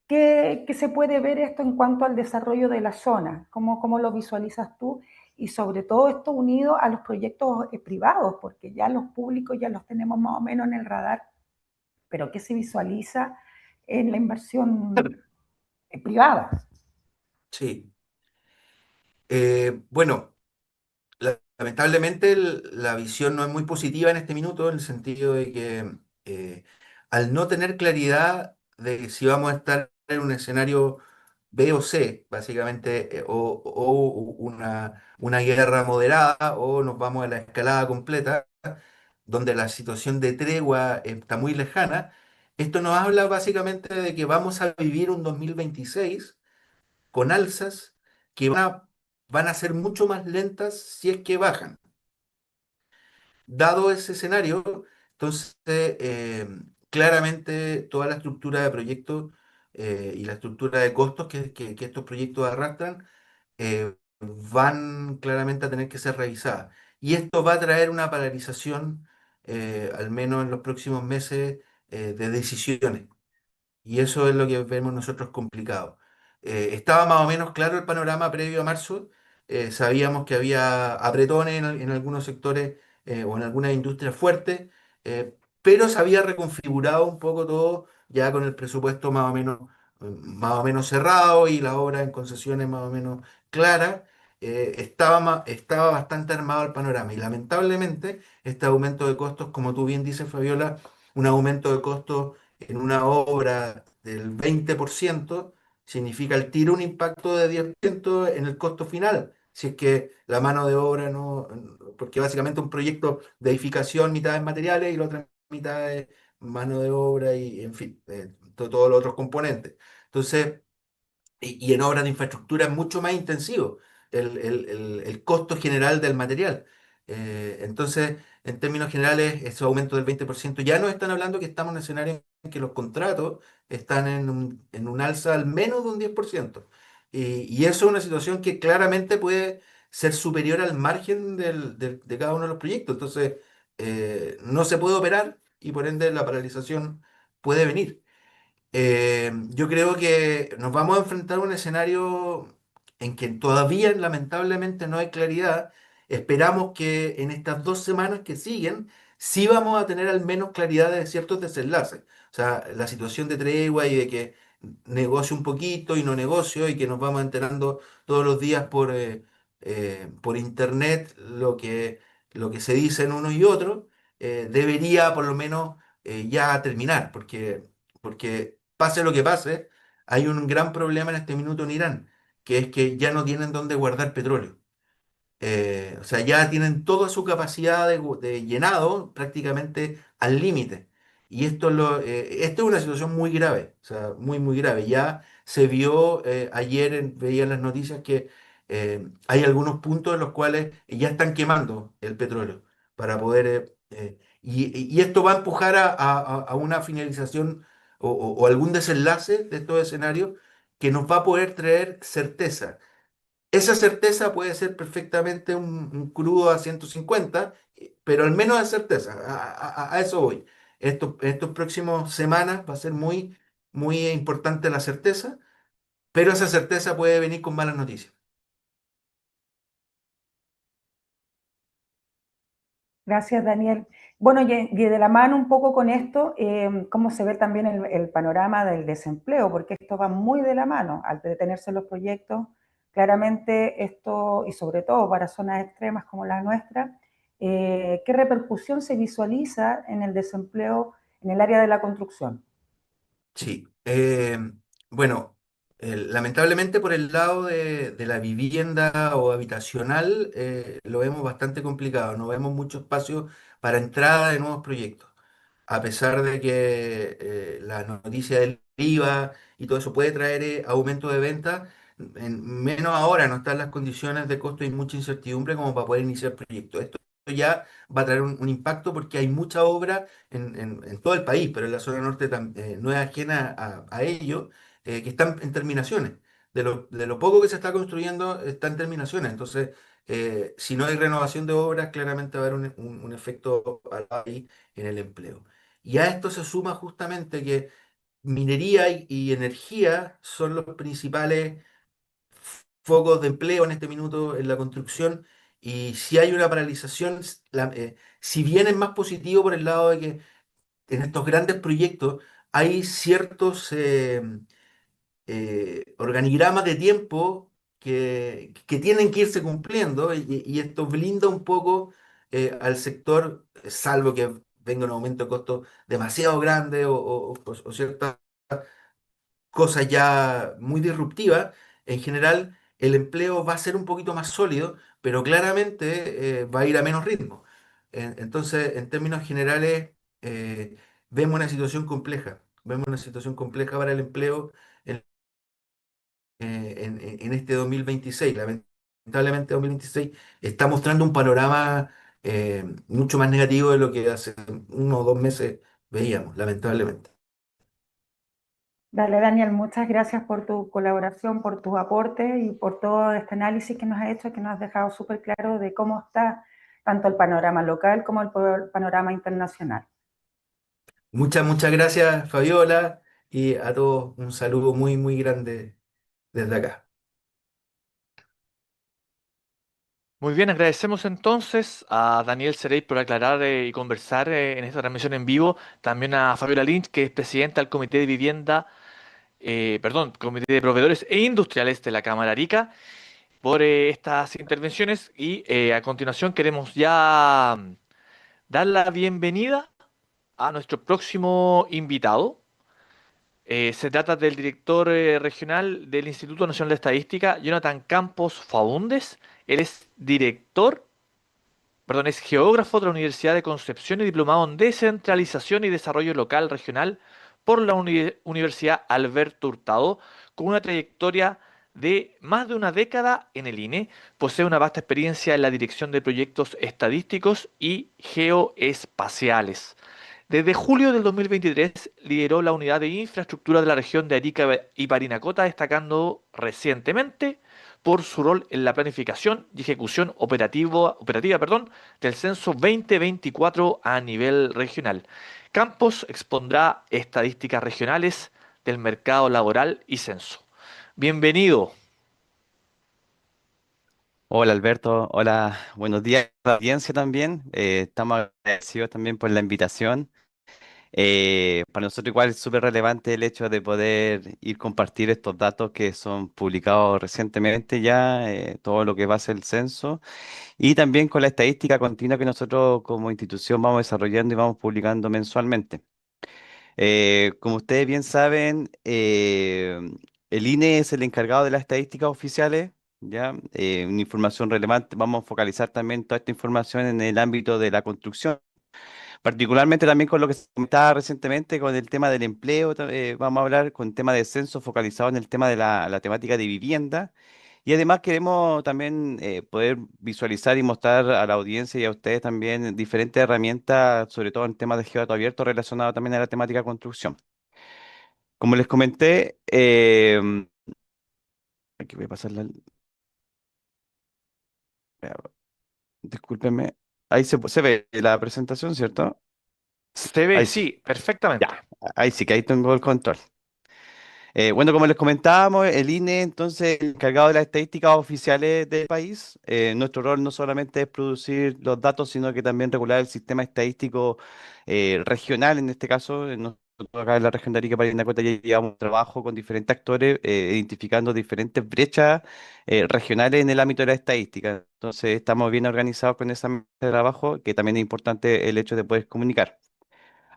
¿Qué se puede ver esto en cuanto al desarrollo de la zona? ¿Cómo lo visualizas tú? Y sobre todo esto unido a los proyectos privados, porque ya los públicos ya los tenemos más o menos en el radar, pero ¿qué se visualiza en la inversión privada? Sí. Bueno, lamentablemente la visión no es muy positiva en este minuto, en el sentido de que al no tener claridad de si vamos a estar en un escenario B o C, básicamente, o una guerra moderada, o nos vamos a la escalada completa, donde la situación de tregua está muy lejana, esto nos habla básicamente de que vamos a vivir un 2026 con alzas que van a ser mucho más lentas si es que bajan. Dado ese escenario, entonces claramente toda la estructura de proyectos y la estructura de costos que estos proyectos arrastran van claramente a tener que ser revisadas. Y esto va a traer una paralización, al menos en los próximos meses, de decisiones. Y eso es lo que vemos nosotros complicado. Estaba más o menos claro el panorama previo a marzo. Sabíamos que había apretones en algunos sectores o en algunas industrias fuertes, pero se había reconfigurado un poco todo ya con el presupuesto más o menos cerrado y las obras en concesiones más o menos claras. Estaba bastante armado el panorama y lamentablemente este aumento de costos, como tú bien dices, Fabiola, un aumento de costos en una obra del 20% significa el tiro un impacto de 10% en el costo final. Si es que la mano de obra no, porque básicamente un proyecto de edificación, mitad es materiales y la otra mitad es mano de obra y, en fin, todos los otros componentes. Entonces, y en obras de infraestructura es mucho más intensivo el costo general del material. Entonces, en términos generales, ese aumento del 20% ya nos están hablando que estamos en un escenario en que los contratos están en un alza al menos de un 10%. Y eso es una situación que claramente puede ser superior al margen de cada uno de los proyectos. Entonces, no se puede operar y por ende la paralización puede venir. Yo creo que nos vamos a enfrentar a un escenario en que todavía lamentablemente no hay claridad. Esperamos que en estas 2 semanas que siguen sí vamos a tener al menos claridad de ciertos desenlaces. O sea, la situación de tregua y de que negocio un poquito y no negocio y que nos vamos enterando todos los días por internet lo que se dicen uno y otro, debería por lo menos ya terminar, porque pase lo que pase, hay un gran problema en este minuto en Irán, que es que ya no tienen dónde guardar petróleo. O sea, ya tienen toda su capacidad de llenado prácticamente al límite. Y esto es una situación muy grave, o sea, muy, muy grave. Ya se vio ayer, veía en las noticias que hay algunos puntos en los cuales ya están quemando el petróleo para poder... y esto va a empujar a una finalización o algún desenlace de estos escenarios que nos va a poder traer certeza. Esa certeza puede ser perfectamente un crudo a 150, pero al menos es certeza. A eso voy. Estos próximos semanas va a ser muy, muy importante la certeza, pero esa certeza puede venir con malas noticias. Gracias, Daniel. Bueno, y de la mano un poco con esto, cómo se ve también el panorama del desempleo, porque esto va muy de la mano. Al detenerse los proyectos, claramente esto, y sobre todo para zonas extremas como la nuestra, ¿qué repercusión se visualiza en el desempleo en el área de la construcción? Sí, bueno, lamentablemente por el lado de la vivienda o habitacional lo vemos bastante complicado, no vemos mucho espacio para entrada de nuevos proyectos, a pesar de que la noticia del IVA y todo eso puede traer aumento de ventas, menos ahora no están las condiciones de costo y mucha incertidumbre como para poder iniciar proyectos. Esto ya va a traer un impacto porque hay mucha obra en todo el país, pero en la zona norte no es ajena a ello, que están en terminaciones. De lo poco que se está construyendo está en terminaciones. Entonces, si no hay renovación de obras, claramente va a haber un efecto ahí en el empleo. Y a esto se suma justamente que minería y energía son los principales focos de empleo en este minuto en la construcción. Y si hay una paralización, si bien es más positivo por el lado de que en estos grandes proyectos hay ciertos organigramas de tiempo que tienen que irse cumpliendo y esto blinda un poco al sector, salvo que venga un aumento de costo demasiado grande o ciertas cosas ya muy disruptivas. En general el empleo va a ser un poquito más sólido, pero claramente va a ir a menos ritmo. Entonces, en términos generales, vemos una situación compleja. Vemos una situación compleja para el empleo en, en este 2026. Lamentablemente, 2026 está mostrando un panorama mucho más negativo de lo que hace 1 o 2 meses veíamos, lamentablemente. Dale, Daniel, muchas gracias por tu colaboración, por tus aportes y por todo este análisis que nos has hecho, que nos has dejado súper claro de cómo está tanto el panorama local como el panorama internacional. Muchas gracias, Fabiola, y a todos un saludo muy, muy grande desde acá. Muy bien, agradecemos entonces a Daniel Cerey por aclarar y conversar en esta transmisión en vivo. También a Fabiola Lynch, que es presidenta del Comité de Vivienda, perdón, Comité de Proveedores e Industriales de la Cámara Arica, por estas intervenciones. Y a continuación queremos ya dar la bienvenida a nuestro próximo invitado. Se trata del director regional del Instituto Nacional de Estadística, Jonathan Campos Faúndes. Él es director, perdón, es geógrafo de la Universidad de Concepción y diplomado en Descentralización y Desarrollo Local Regional por la Universidad Alberto Hurtado, con una trayectoria de más de una década en el INE. Posee una vasta experiencia en la dirección de proyectos estadísticos y geoespaciales. Desde julio del 2023 lideró la unidad de infraestructura de la región de Arica y Parinacota, destacando recientemente por su rol en la planificación y ejecución operativa, perdón, del censo 2024 a nivel regional. Campos expondrá estadísticas regionales del mercado laboral y censo. Bienvenido. Hola Alberto, hola, buenos días a la audiencia también. Estamos agradecidos también por la invitación. Para nosotros igual es súper relevante el hecho de poder ir compartir estos datos que son publicados recientemente ya, todo lo que va a ser el censo, y también con la estadística continua que nosotros como institución vamos desarrollando y vamos publicando mensualmente. Como ustedes bien saben, el INE es el encargado de las estadísticas oficiales, ¿ya? Una información relevante. Vamos a focalizar también toda esta información en el ámbito de la construcción, particularmente también con lo que se comentaba recientemente con el tema del empleo. Vamos a hablar con el tema de censo focalizado en el tema de la temática de vivienda. Y además queremos también poder visualizar y mostrar a la audiencia y a ustedes también diferentes herramientas, sobre todo en temas de geodato abierto relacionados también a la temática construcción. Como les comenté, aquí voy a pasar discúlpenme, ahí se ve la presentación, ¿cierto? Se ve, Ahí sí, sí, perfectamente. ya, ahí sí que ahí tengo el control. Bueno, como les comentábamos, el INE, entonces, el encargado de las estadísticas oficiales del país, nuestro rol no solamente es producir los datos, sino que también regular el sistema estadístico regional, en este caso, nosotros acá en la región de Arica, Parinacota, ya llevamos trabajo con diferentes actores, identificando diferentes brechas regionales en el ámbito de la estadística. Entonces, estamos bien organizados con esa mesa de trabajo, que también es importante el hecho de poder comunicar.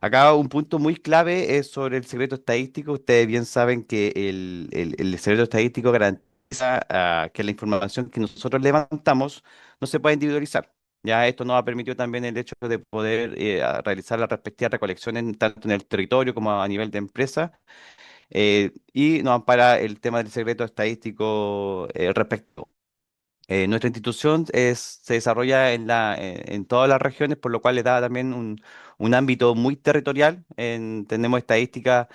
Acá un punto muy clave es sobre el secreto estadístico. Ustedes bien saben que el secreto estadístico garantiza que la información que nosotros levantamos no se puede individualizar. Ya esto nos ha permitido también el hecho de poder realizar las respectivas recolecciones tanto en el territorio como a nivel de empresa, y nos ampara el tema del secreto estadístico respecto. Nuestra institución se desarrolla en todas las regiones, por lo cual le da también un ámbito muy territorial. Tenemos estadísticas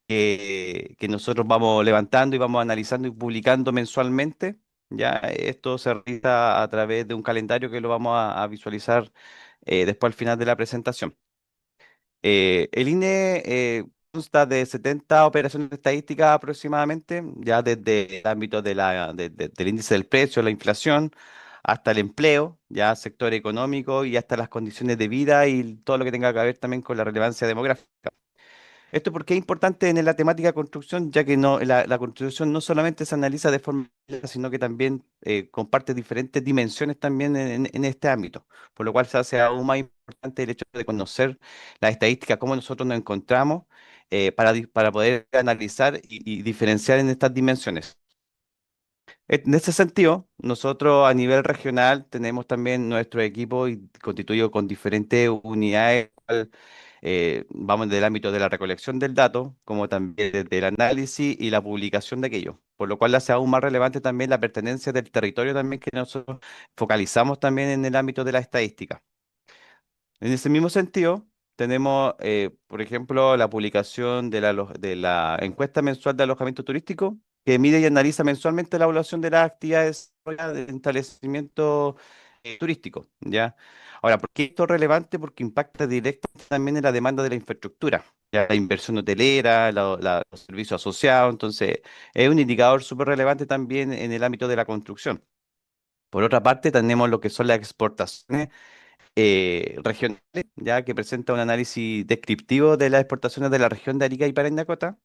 que nosotros vamos levantando y vamos analizando y publicando mensualmente. Ya esto se realiza a través de un calendario que lo vamos a visualizar después al final de la presentación. El INE consta de 70 operaciones estadísticas aproximadamente, ya desde el ámbito del índice del precio, la inflación, hasta el empleo, ya sector económico y hasta las condiciones de vida y todo lo que tenga que ver también con la relevancia demográfica. Esto porque es importante en la temática construcción, ya que la construcción no solamente se analiza de forma aislada, sino que también comparte diferentes dimensiones también en este ámbito, por lo cual se hace aún más importante el hecho de conocer las estadísticas, cómo nosotros nos encontramos, para poder analizar y diferenciar en estas dimensiones. En ese sentido, nosotros a nivel regional tenemos también nuestro equipo y constituido con diferentes unidades, vamos del ámbito de la recolección del dato, como también desde el análisis y la publicación de aquello, por lo cual hace aún más relevante también la pertenencia del territorio también que nosotros focalizamos también en el ámbito de la estadística. En ese mismo sentido, tenemos, por ejemplo, la publicación de la encuesta mensual de alojamiento turístico, que mide y analiza mensualmente la evaluación de las actividades de establecimiento turístico, ¿ya? Ahora, ¿por qué esto es relevante? Porque impacta directamente también en la demanda de la infraestructura, ya la inversión hotelera, los servicios asociados, entonces es un indicador súper relevante también en el ámbito de la construcción. Por otra parte, tenemos lo que son las exportaciones regionales, ya que presenta un análisis descriptivo de las exportaciones de la región de Arica y Parinacota.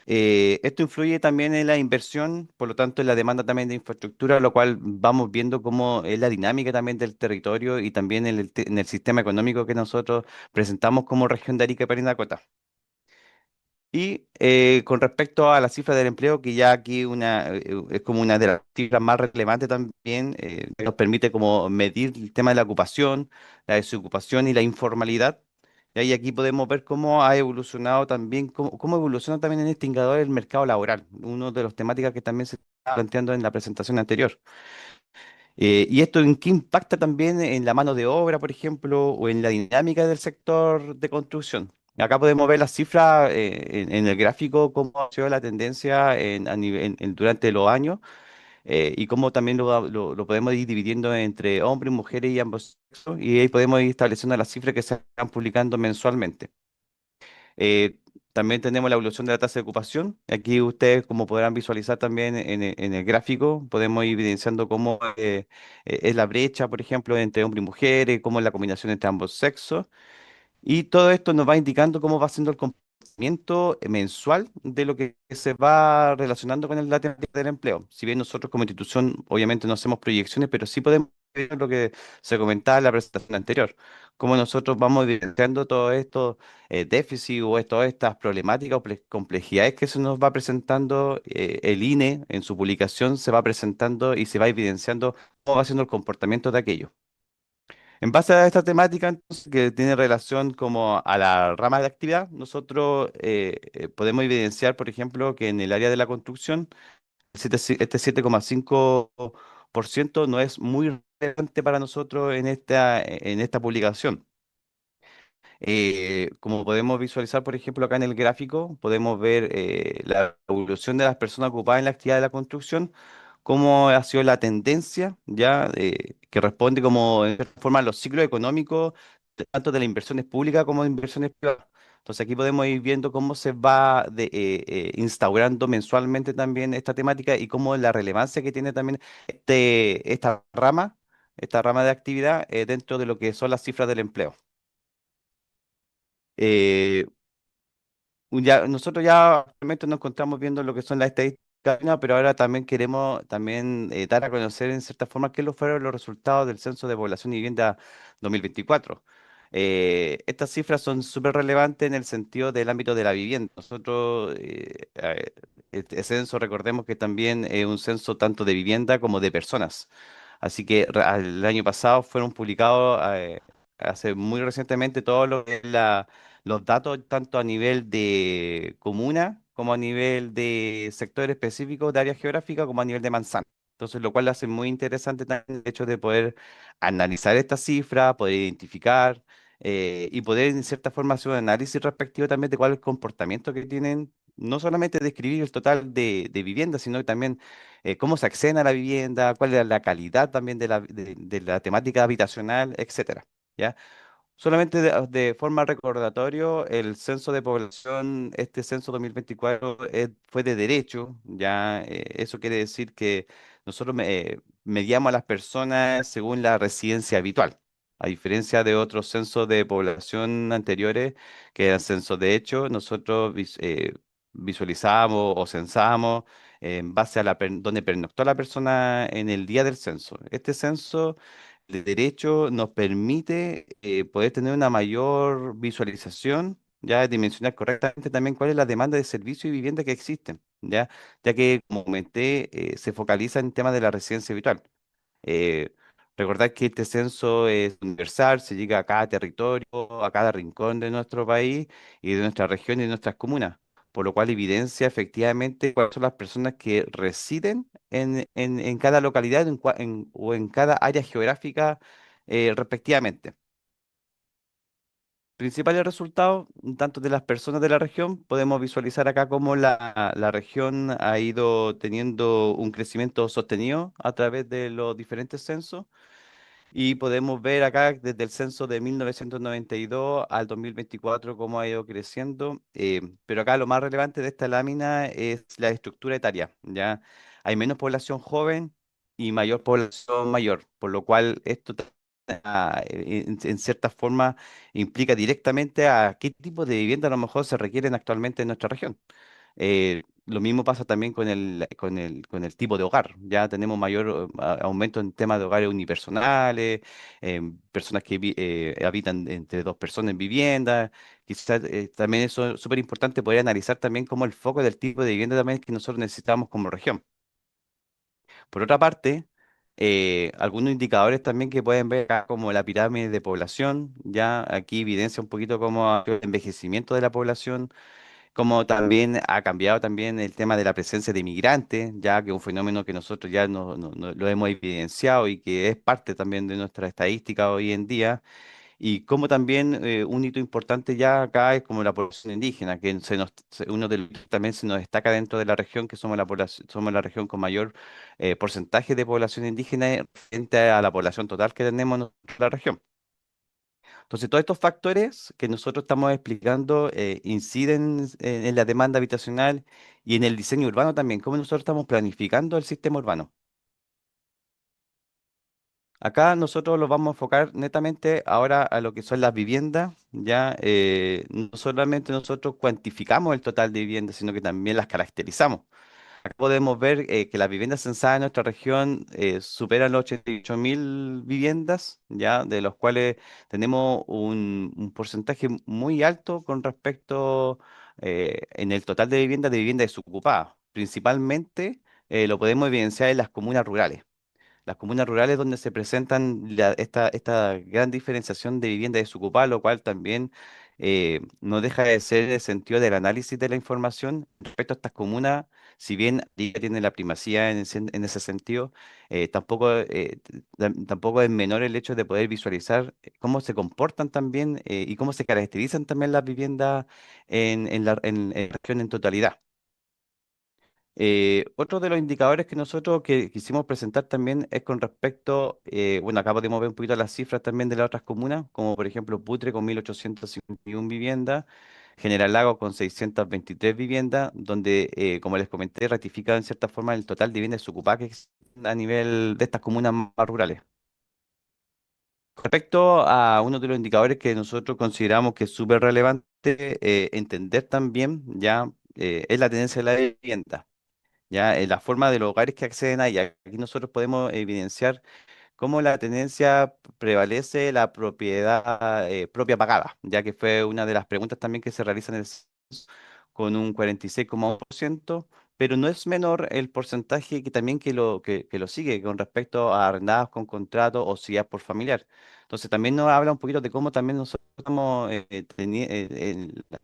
Esto influye también en la inversión, por lo tanto en la demanda también de infraestructura, lo cual vamos viendo cómo es la dinámica también del territorio y también en el sistema económico que nosotros presentamos como región de Arica y Parinacota. Y con respecto a la cifra del empleo, que ya aquí es como una de las cifras más relevantes también, que nos permite como medir el tema de la ocupación, la desocupación y la informalidad. Y aquí podemos ver cómo ha evolucionado también, cómo evoluciona también en este indicador el mercado laboral, uno de los temáticas que también se está planteando en la presentación anterior. ¿Y esto en qué impacta también en la mano de obra, por ejemplo, o en la dinámica del sector de construcción? Acá podemos ver las cifras en el gráfico, cómo ha sido la tendencia durante los años, y cómo también lo podemos ir dividiendo entre hombres, mujeres y ambos sexos, y ahí podemos ir estableciendo las cifras que se están publicando mensualmente. Eh, También tenemos la evolución de la tasa de ocupación. Aquí ustedes, como podrán visualizar también en el gráfico, podemos ir evidenciando cómo es la brecha, por ejemplo, entre hombres y mujeres, cómo es la combinación entre ambos sexos. Y todo esto nos va indicando cómo va siendo el comportamiento mensual de lo que se va relacionando con la temática del empleo. Si bien nosotros como institución obviamente no hacemos proyecciones, pero sí podemos ver lo que se comentaba en la presentación anterior, cómo nosotros vamos evidenciando todos estos déficits o todas estas problemáticas o complejidades que se nos va presentando. El INE en su publicación se va presentando y se va evidenciando cómo va siendo el comportamiento de aquello. En base a esta temática, entonces, que tiene relación como a la rama de actividad, nosotros podemos evidenciar, por ejemplo, que en el área de la construcción, este 7,5% no es muy relevante para nosotros en esta publicación. Como podemos visualizar, por ejemplo, acá en el gráfico, podemos ver la evolución de las personas ocupadas en la actividad de la construcción, cómo ha sido la tendencia, ya que responde como en cierta forma a los ciclos económicos, tanto de las inversiones públicas como de inversiones privadas. Entonces aquí podemos ir viendo cómo se va instaurando mensualmente también esta temática y cómo la relevancia que tiene también esta rama de actividad dentro de lo que son las cifras del empleo. Eh, nosotros ya actualmente nos encontramos viendo lo que son las estadísticas, ¿no? Pero ahora también queremos también dar a conocer en cierta forma qué fueron los resultados del Censo de Población y Vivienda 2024. Estas cifras son súper relevantes en el sentido del ámbito de la vivienda. Nosotros, este censo, recordemos que también es un censo tanto de vivienda como de personas. Así que el año pasado fueron publicados hace muy recientemente todo lo que es los datos tanto a nivel de comuna como a nivel de sector específico de área geográfica como a nivel de manzana. Entonces, lo cual hace muy interesante también el hecho de poder analizar estas cifras, poder identificar y poder en cierta forma hacer un análisis respectivo también de cuál es el comportamiento que tienen, no solamente describir el total de viviendas, sino que también cómo se accede a la vivienda, cuál es la calidad también de la temática habitacional, etcétera. ¿Ya? Solamente de forma recordatorio, el censo de población, este censo 2024 fue de derecho, ya eso quiere decir que nosotros mediamos a las personas según la residencia habitual, a diferencia de otros censos de población anteriores, que eran censos de hecho, nosotros visualizamos o censamos en base a donde pernoctó la persona en el día del censo. Este censo de derecho nos permite poder tener una mayor visualización, ya dimensionar correctamente también cuál es la demanda de servicio y vivienda que existen, ya que, como comenté, se focaliza en temas de la residencia habitual. Eh, Recordar que este censo es universal, se llega a cada territorio, a cada rincón de nuestro país y de nuestra región y de nuestras comunas, por lo cual evidencia efectivamente cuáles son las personas que residen en cada localidad o en cada área geográfica respectivamente. Principales resultados, tanto de las personas de la región, podemos visualizar acá cómo la región ha ido teniendo un crecimiento sostenido a través de los diferentes censos. Y podemos ver acá desde el censo de 1992 al 2024 cómo ha ido creciendo. Pero acá lo más relevante de esta lámina es la estructura etaria. ¿Ya? Hay menos población joven y mayor población mayor, por lo cual esto en cierta forma implica directamente a qué tipo de vivienda a lo mejor se requieren actualmente en nuestra región. Lo mismo pasa también con el tipo de hogar. Ya tenemos mayor aumento en temas de hogares unipersonales, personas que habitan entre dos personas en vivienda. Quizás también eso es súper importante poder analizar también como el foco del tipo de vivienda también que nosotros necesitamos como región. Por otra parte, algunos indicadores también que pueden ver acá, como la pirámide de población, ya aquí evidencia un poquito como el envejecimiento de la población, como también ha cambiado también el tema de la presencia de migrantes, ya que es un fenómeno que nosotros ya lo hemos evidenciado y que es parte también de nuestra estadística hoy en día. Y como también un hito importante ya acá es como la población indígena, que uno de los que también se nos destaca dentro de la región, que somos la población, somos la región con mayor porcentaje de población indígena frente a la población total que tenemos en la región. Entonces, todos estos factores que nosotros estamos explicando inciden en la demanda habitacional y en el diseño urbano también, cómo nosotros estamos planificando el sistema urbano. Acá nosotros lo vamos a enfocar netamente ahora a lo que son las viviendas, ya no solamente nosotros cuantificamos el total de viviendas, sino que también las caracterizamos. Acá podemos ver que las viviendas censadas en nuestra región superan los 88.000 viviendas, ya de los cuales tenemos un porcentaje muy alto con respecto en el total de viviendas desocupadas. Principalmente lo podemos evidenciar en las comunas rurales. Las comunas rurales donde se presentan esta gran diferenciación de vivienda desocupada, lo cual también no deja de ser el sentido del análisis de la información respecto a estas comunas, si bien Arica tiene la primacía en ese sentido, tampoco es menor el hecho de poder visualizar cómo se comportan también y cómo se caracterizan también las viviendas en la región en totalidad. Otro de los indicadores que nosotros que quisimos presentar también es con respecto, bueno, acá podemos ver un poquito las cifras también de las otras comunas, como por ejemplo Putre con 1.851 viviendas, General Lago con 623 viviendas, donde, como les comenté, ratifica en cierta forma el total de viviendas desocupadas que existen a nivel de estas comunas más rurales. Respecto a uno de los indicadores que nosotros consideramos que es súper relevante entender también, ya, es la tenencia de la vivienda. Ya, la forma de los hogares que acceden a ella. Aquí nosotros podemos evidenciar cómo la tenencia prevalece la propiedad propia pagada, ya que fue una de las preguntas también que se realizan en el censo con un 46,1%, pero no es menor el porcentaje que también que lo sigue con respecto a arrendados con contrato o si es por familiar. Entonces también nos habla un poquito de cómo también nosotros estamos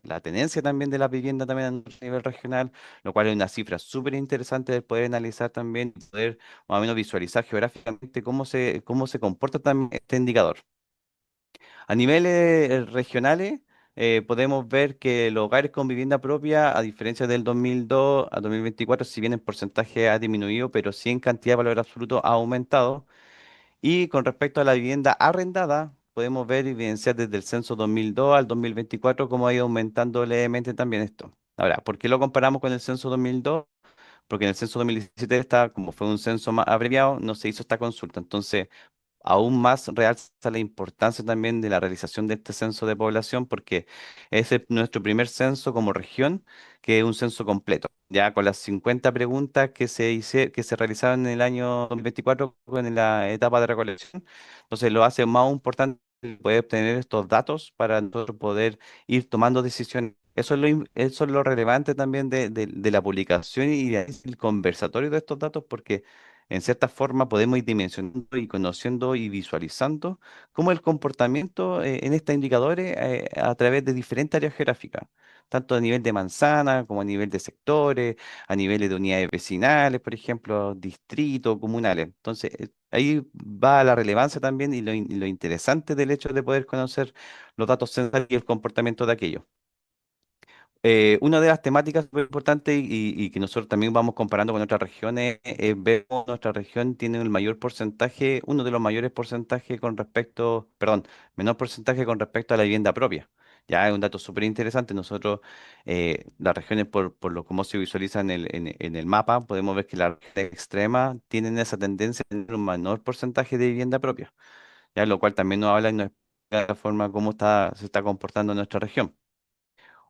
la tenencia también de la vivienda también a nivel regional, lo cual es una cifra súper interesante de poder analizar también, poder más o menos visualizar geográficamente cómo se comporta también este indicador. A niveles regionales, podemos ver que los hogares con vivienda propia, a diferencia del 2002 a 2024, si bien en porcentaje ha disminuido, pero sí en cantidad de valor absoluto ha aumentado. Y con respecto a la vivienda arrendada, podemos ver y evidenciar desde el censo 2002 al 2024 cómo ha ido aumentando levemente también esto. Ahora, ¿por qué lo comparamos con el censo 2002? Porque en el censo 2017, como fue un censo más abreviado, no se hizo esta consulta. Entonces, aún más realza la importancia también de la realización de este censo de población, porque ese es nuestro primer censo como región, que es un censo completo, ya con las 50 preguntas que se realizaron en el año 2024 en la etapa de recolección. Entonces, lo hace más importante poder obtener estos datos para nosotros poder ir tomando decisiones. Eso es lo relevante también de la publicación y el conversatorio de estos datos, porque en cierta forma podemos ir dimensionando y conociendo y visualizando cómo el comportamiento en estos indicadores a través de diferentes áreas geográficas, tanto a nivel de manzana como a nivel de sectores, a niveles de unidades vecinales, por ejemplo, distritos, comunales. Entonces, ahí va la relevancia también y lo interesante del hecho de poder conocer los datos sensoriales y el comportamiento de aquellos. Una de las temáticas súper importantes y que nosotros también vamos comparando con otras regiones, vemos nuestra región tiene el mayor porcentaje, uno de los mayores porcentajes con respecto, perdón, menor porcentaje con respecto a la vivienda propia. Ya es un dato súper interesante. Nosotros, las regiones, por lo como se visualiza en el mapa, podemos ver que las regiones extremas tienen esa tendencia a tener un menor porcentaje de vivienda propia, ya lo cual también nos habla y nos explica de la forma cómo se está comportando nuestra región.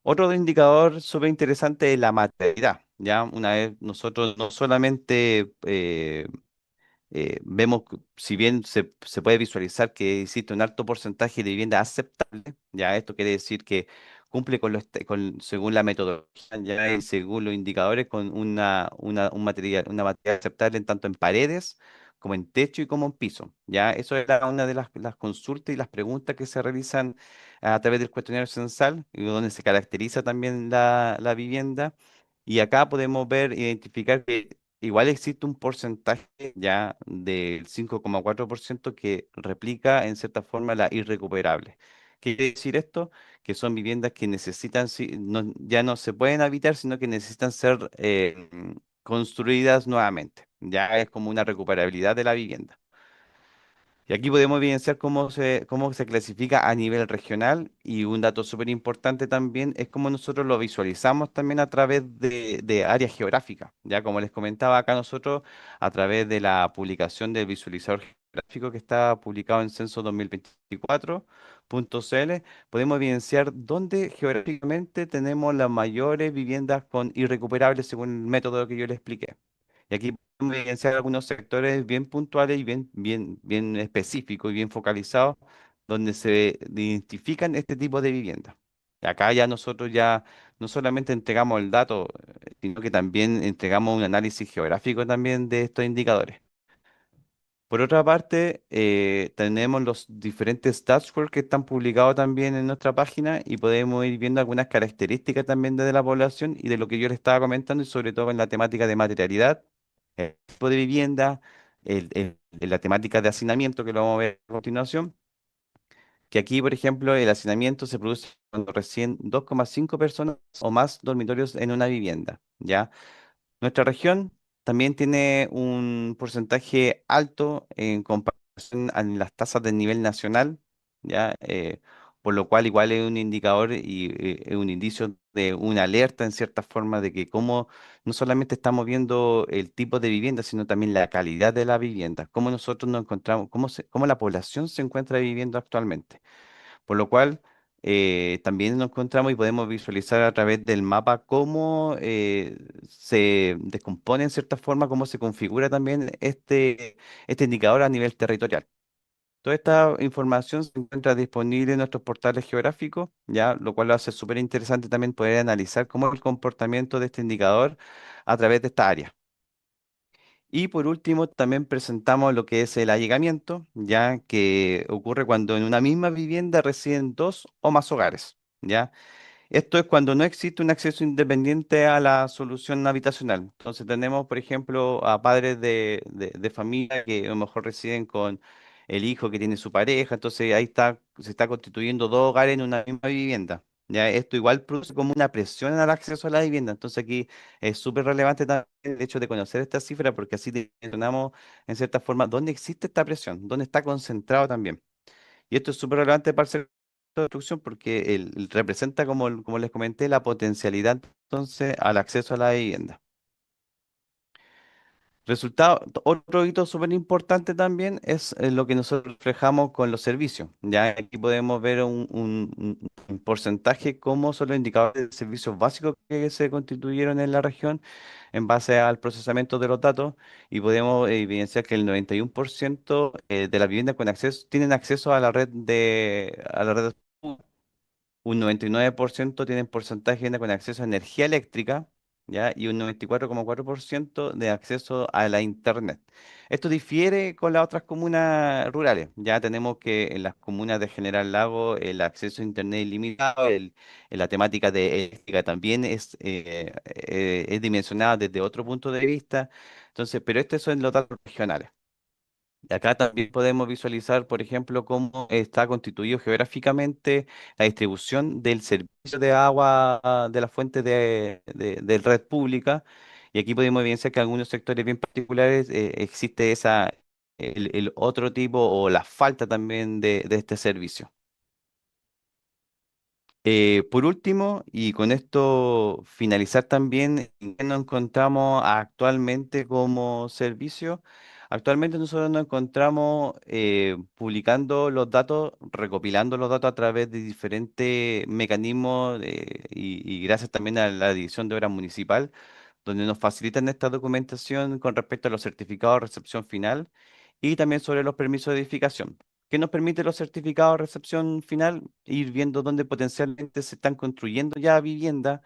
Otro indicador súper interesante es la materialidad. Ya una vez nosotros no solamente vemos, si bien se puede visualizar que existe un alto porcentaje de vivienda aceptable, ya esto quiere decir que cumple según la metodología, ya y según los indicadores, con un material aceptable tanto en paredes como en techo y como en piso. Ya eso es una de las consultas y las preguntas que se realizan a través del cuestionario censal, y donde se caracteriza también la vivienda. Y acá podemos ver, identificar que igual existe un porcentaje ya del 5,4% que replica en cierta forma la irrecuperable. ¿Qué quiere decir esto? Que son viviendas que necesitan, ya no se pueden habitar, sino que necesitan ser construidas nuevamente. Ya es como una recuperabilidad de la vivienda. Y aquí podemos evidenciar cómo se clasifica a nivel regional, y un dato súper importante también es cómo nosotros lo visualizamos también a través de áreas geográficas. Ya como les comentaba acá nosotros, a través de la publicación del visualizador geográfico que está publicado en Censo 2024.cl, podemos evidenciar dónde geográficamente tenemos las mayores viviendas con irrecuperables según el método que yo les expliqué. Y aquí podemos evidenciar algunos sectores bien puntuales y bien, bien, bien específicos y bien focalizados, donde se identifican este tipo de viviendas. Y acá ya nosotros ya no solamente entregamos el dato, sino que también entregamos un análisis geográfico también de estos indicadores. Por otra parte, tenemos los diferentes dashboards que están publicados también en nuestra página, y podemos ir viendo algunas características también de la población y de lo que yo les estaba comentando, y sobre todo en la temática de materialidad, el tipo de vivienda, la temática de hacinamiento, que lo vamos a ver a continuación, que aquí, por ejemplo, el hacinamiento se produce cuando recién 2,5 personas o más dormitorios en una vivienda, ¿ya? Nuestra región también tiene un porcentaje alto en comparación a las tasas del nivel nacional, ¿ya? por lo cual igual es un indicador y es un indicio de una alerta en cierta forma de que cómo no solamente estamos viendo el tipo de vivienda, sino también la calidad de la vivienda, cómo nosotros nos encontramos, cómo la población se encuentra viviendo actualmente. Por lo cual, también nos encontramos y podemos visualizar a través del mapa cómo se descompone en cierta forma, cómo se configura también este indicador a nivel territorial. Toda esta información se encuentra disponible en nuestros portales geográficos, ya, lo cual lo hace súper interesante también poder analizar cómo es el comportamiento de este indicador a través de esta área. Y por último, también presentamos lo que es el allegamiento, ya que ocurre cuando en una misma vivienda residen dos o más hogares, ¿ya? Esto es cuando no existe un acceso independiente a la solución habitacional. Entonces tenemos, por ejemplo, a padres de familia que a lo mejor residen con el hijo que tiene su pareja, entonces ahí está, se está constituyendo dos hogares en una misma vivienda. Ya, esto igual produce como una presión al acceso a la vivienda. Entonces aquí es súper relevante también el hecho de conocer esta cifra porque así dimensionamos en cierta forma dónde existe esta presión, dónde está concentrado también. Y esto es súper relevante para el sector de construcción porque representa, como les comenté, la potencialidad entonces al acceso a la vivienda. Resultado, otro hito súper importante también es lo que nosotros reflejamos con los servicios. Ya aquí podemos ver un porcentaje, cómo son los indicadores de servicios básicos que se constituyeron en la región en base al procesamiento de los datos y podemos evidenciar que el 91% de las viviendas con acceso tienen acceso a la red de un 99% tienen porcentaje con acceso a energía eléctrica, ¿ya? Y un 94,4% de acceso a la internet. Esto difiere con las otras comunas rurales. Ya tenemos que en las comunas de General Lago el acceso a internet ilimitado, la temática de eléctrica también es dimensionada desde otro punto de vista. Entonces, pero estos son los datos regionales. Y acá también podemos visualizar, por ejemplo, cómo está constituido geográficamente la distribución del servicio de agua de la fuente de red pública. Y aquí podemos evidenciar que en algunos sectores bien particulares existe el otro tipo o la falta también de este servicio. Por último, y con esto finalizar también, ¿en qué nos encontramos actualmente como servicio? Actualmente nosotros nos encontramos publicando los datos, recopilando los datos a través de diferentes mecanismos y gracias también a la División de Obras Municipal, donde nos facilitan esta documentación con respecto a los certificados de recepción final y también sobre los permisos de edificación. ¿Qué nos permite los certificados de recepción final? Ir viendo dónde potencialmente se están construyendo ya viviendas,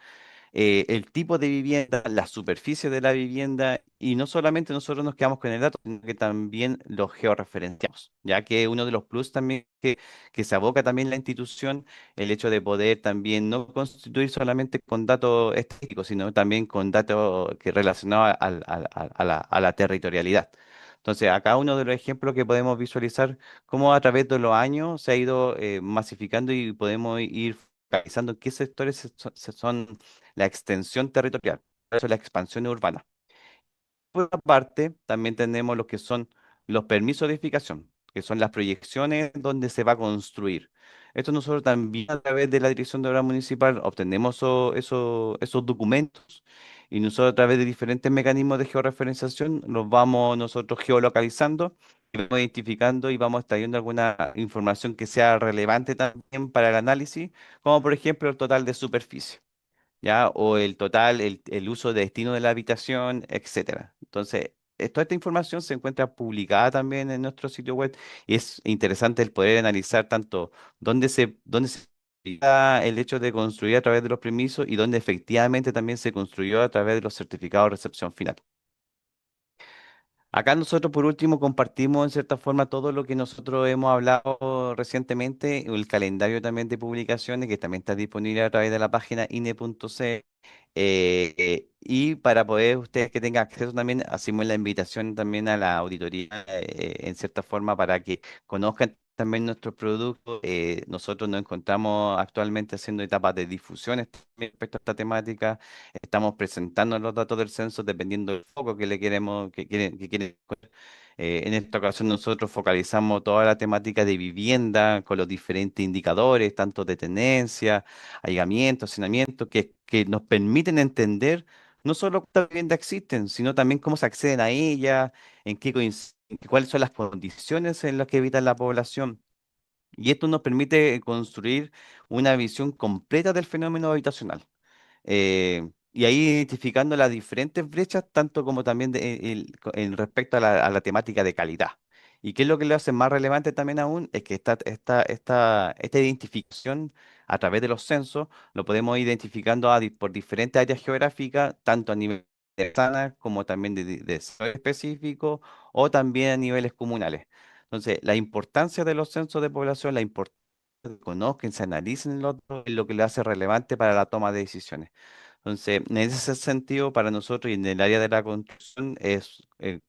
el tipo de vivienda, la superficie de la vivienda, y no solamente nosotros nos quedamos con el dato, sino que también lo georreferenciamos, ya que uno de los plus también que se aboca también la institución, el hecho de poder también no constituir solamente con datos estadísticos, sino también con datos que relacionados a la territorialidad. Entonces, acá uno de los ejemplos que podemos visualizar cómo a través de los años se ha ido masificando y podemos ir focalizando en qué sectores son la extensión territorial, eso es la expansión urbana. Por otra parte, también tenemos lo que son los permisos de edificación, que son las proyecciones donde se va a construir. Esto nosotros también a través de la Dirección de Obra Municipal obtenemos esos documentos y nosotros a través de diferentes mecanismos de georreferenciación los vamos nosotros geolocalizando y vamos identificando y vamos extrayendo alguna información que sea relevante también para el análisis, como por ejemplo el total de superficie. ¿Ya? O el total, el uso de destino de la habitación, etcétera. Entonces, toda esta información se encuentra publicada también en nuestro sitio web y es interesante el poder analizar tanto dónde se da el hecho de construir a través de los permisos y dónde efectivamente también se construyó a través de los certificados de recepción final. Acá nosotros por último compartimos en cierta forma todo lo que nosotros hemos hablado recientemente, el calendario también de publicaciones que también está disponible a través de la página INE.c. Y para poder ustedes que tengan acceso también, hacemos la invitación también a la auditoría en cierta forma para que conozcan también nuestros productos. Nosotros nos encontramos actualmente haciendo etapas de difusión respecto a esta temática. Estamos presentando los datos del censo dependiendo del foco que le queremos, que quieren. En esta ocasión nosotros focalizamos toda la temática de vivienda con los diferentes indicadores, tanto de tenencia, allanamiento, hacinamiento, que nos permiten entender no solo cuántas viviendas existen, sino también cómo se acceden a ellas, en qué cuáles son las condiciones en las que habita la población. Y esto nos permite construir una visión completa del fenómeno habitacional. Y ahí identificando las diferentes brechas, tanto como también en respecto a la temática de calidad. ¿Y qué es lo que lo hace más relevante también aún? Es que esta identificación a través de los censos lo podemos ir identificando por diferentes áreas geográficas, tanto a nivel de zona como también de desarrollo específico o también a niveles comunales. Entonces, la importancia de los censos de población, la importancia de que conozcan, se analicen los datos, es lo que le hace relevante para la toma de decisiones. Entonces, en ese sentido, para nosotros y en el área de la construcción,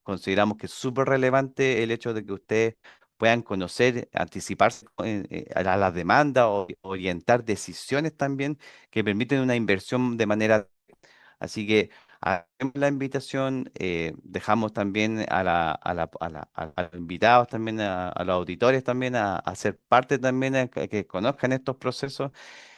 consideramos que es súper relevante el hecho de que ustedes puedan conocer, anticiparse a las demandas o orientar decisiones también que permiten una inversión de manera. Así que hacemos la invitación, dejamos también a los invitados, también a los auditores también a ser parte también, que conozcan estos procesos.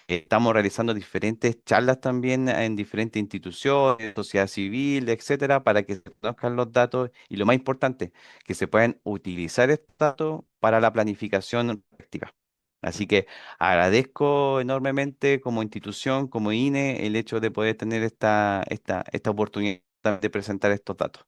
Estamos realizando diferentes charlas también en diferentes instituciones, sociedad civil, etcétera, para que se conozcan los datos y lo más importante, que se puedan utilizar estos datos para la planificación respectiva. Así que agradezco enormemente como institución, como INE, el hecho de poder tener esta oportunidad de presentar estos datos.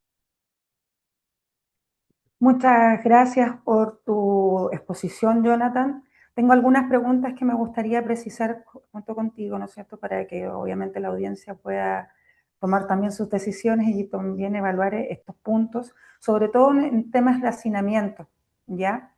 Muchas gracias por tu exposición, Jonathan. Tengo algunas preguntas que me gustaría precisar junto contigo, ¿no es cierto?, para que obviamente la audiencia pueda tomar también sus decisiones y también evaluar estos puntos, sobre todo en temas de hacinamiento, ¿ya?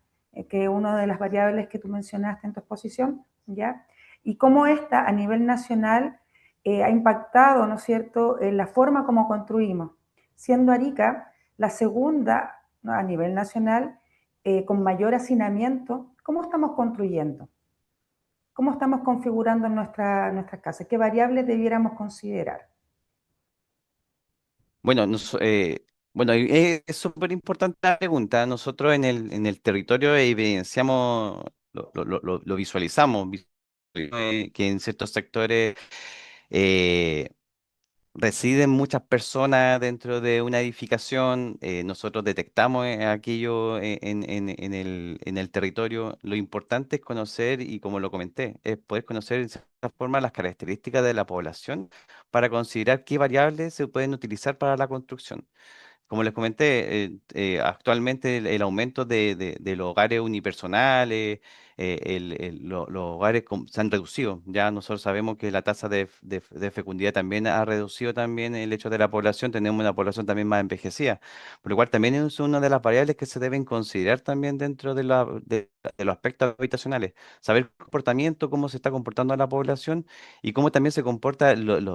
Que es una de las variables que tú mencionaste en tu exposición, ¿ya? Y cómo esta a nivel nacional ha impactado, ¿no es cierto?, en la forma como construimos, siendo Arica la segunda, ¿no?, a nivel nacional, con mayor hacinamiento. ¿Cómo estamos construyendo? ¿Cómo estamos configurando nuestras casas? ¿Qué variables debiéramos considerar? Bueno, bueno, es súper importante la pregunta. Nosotros en el territorio evidenciamos, lo visualizamos, que en ciertos sectores eh, residen muchas personas dentro de una edificación. Nosotros detectamos aquello en el territorio. Lo importante es conocer, y como lo comenté, es poder conocer en cierta forma las características de la población para considerar qué variables se pueden utilizar para la construcción. Como les comenté, actualmente el aumento de los hogares unipersonales, los hogares se han reducido. Ya nosotros sabemos que la tasa de fecundidad también ha reducido también el hecho de la población. Tenemos una población también más envejecida, por lo cual también es una de las variables que se deben considerar también dentro de los aspectos habitacionales. Saber el comportamiento, cómo se está comportando la población y cómo también se comporta el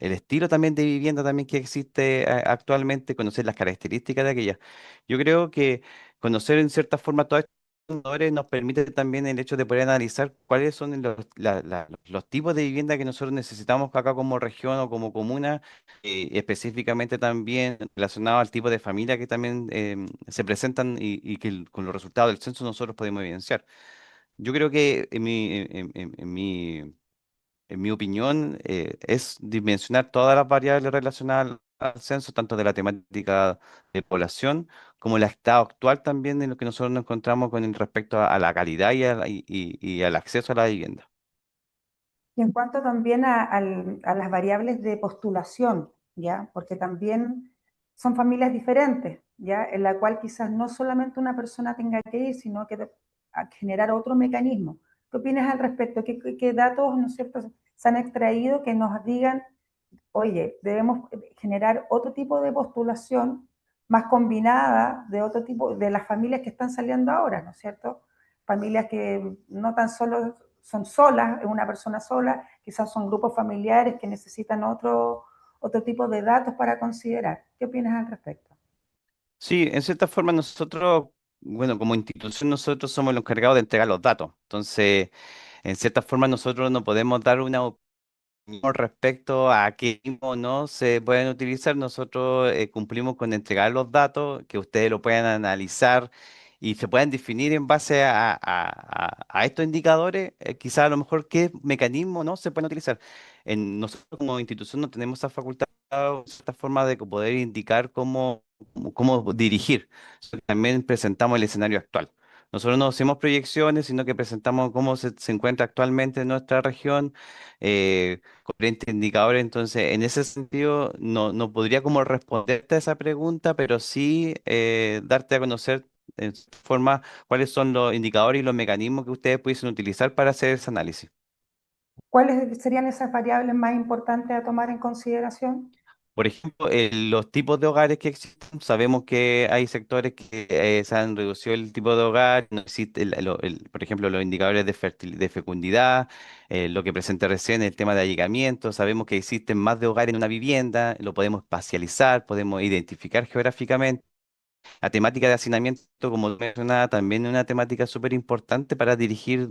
estilo también de vivienda también que existe actualmente, conocer las características de aquellas. Yo creo que conocer en cierta forma todos estos indicadores nos permite también el hecho de poder analizar cuáles son los tipos de vivienda que nosotros necesitamos acá como región o como comuna, específicamente también relacionado al tipo de familia que también se presentan y que con los resultados del censo nosotros podemos evidenciar. Yo creo que en mi opinión, es dimensionar todas las variables relacionadas al censo, tanto de la temática de población como el estado actual también en lo que nosotros nos encontramos con el respecto a la calidad y al acceso a la vivienda. Y en cuanto también a las variables de postulación, ¿ya? Porque también son familias diferentes, ¿ya? En la cual quizás no solamente una persona tenga que ir, sino que a generar otro mecanismo. ¿Qué opinas al respecto? ¿Qué datos, ¿no es cierto?, se han extraído que nos digan, oye, debemos generar otro tipo de postulación más combinada de otro tipo, de las familias que están saliendo ahora, ¿no es cierto? Familias que no tan solo son solas, es una persona sola, quizás son grupos familiares que necesitan otro tipo de datos para considerar. ¿Qué opinas al respecto? Sí, en cierta forma nosotros, bueno, como institución nosotros somos los encargados de entregar los datos. Entonces, en cierta forma nosotros no podemos dar una opinión respecto a qué mismo no se pueden utilizar, nosotros cumplimos con entregar los datos, que ustedes lo puedan analizar y se puedan definir en base a estos indicadores, quizás a lo mejor qué mecanismo no se pueden utilizar. Nosotros como institución no tenemos esa facultad o esta forma de poder indicar cómo dirigir. También presentamos el escenario actual. Nosotros no hacemos proyecciones, sino que presentamos cómo se encuentra actualmente en nuestra región, con diferentes indicadores. Entonces, en ese sentido, no podría como responderte a esa pregunta, pero sí darte a conocer en cierta forma cuáles son los indicadores y los mecanismos que ustedes pudiesen utilizar para hacer ese análisis. ¿Cuáles serían esas variables más importantes a tomar en consideración? Por ejemplo, los tipos de hogares que existen, sabemos que hay sectores que se han reducido el tipo de hogar, no existe, por ejemplo, los indicadores de fecundidad, lo que presenté recién, el tema de allegamiento, sabemos que existen más de hogares en una vivienda, lo podemos espacializar, podemos identificar geográficamente. La temática de hacinamiento, como mencionaba, también es una temática súper importante para dirigir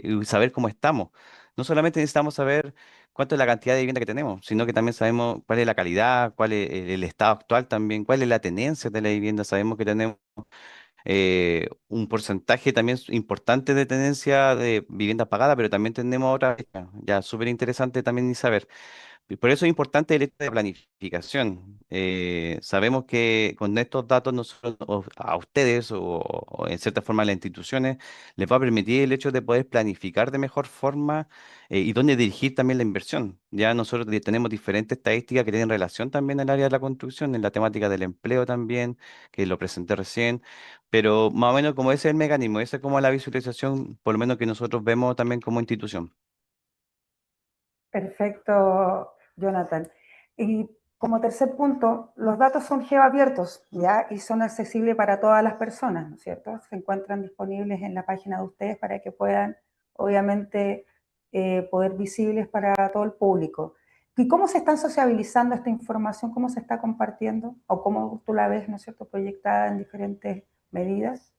y saber cómo estamos. No solamente necesitamos saber cuánto es la cantidad de vivienda que tenemos, sino que también sabemos cuál es la calidad, cuál es el estado actual también, cuál es la tenencia de la vivienda. Sabemos que tenemos un porcentaje también importante de tenencia de vivienda pagada, pero también tenemos otra, ya súper interesante también saber. Y por eso es importante el hecho de planificación. Sabemos que con estos datos nosotros, a ustedes o en cierta forma a las instituciones les va a permitir el hecho de poder planificar de mejor forma y dónde dirigir también la inversión. Ya nosotros tenemos diferentes estadísticas que tienen relación también al área de la construcción, en la temática del empleo también, que lo presenté recién, pero más o menos como ese es el mecanismo, esa es como la visualización, por lo menos que nosotros vemos también como institución. Perfecto, Jonathan. Y como tercer punto, los datos son geoabiertos, ¿ya? Y son accesibles para todas las personas, ¿no es cierto? Se encuentran disponibles en la página de ustedes para que puedan, obviamente, poder visibles para todo el público. ¿Y cómo se están sociabilizando esta información? ¿Cómo se está compartiendo? ¿O cómo tú la ves, ¿no es cierto?, proyectada en diferentes medidas.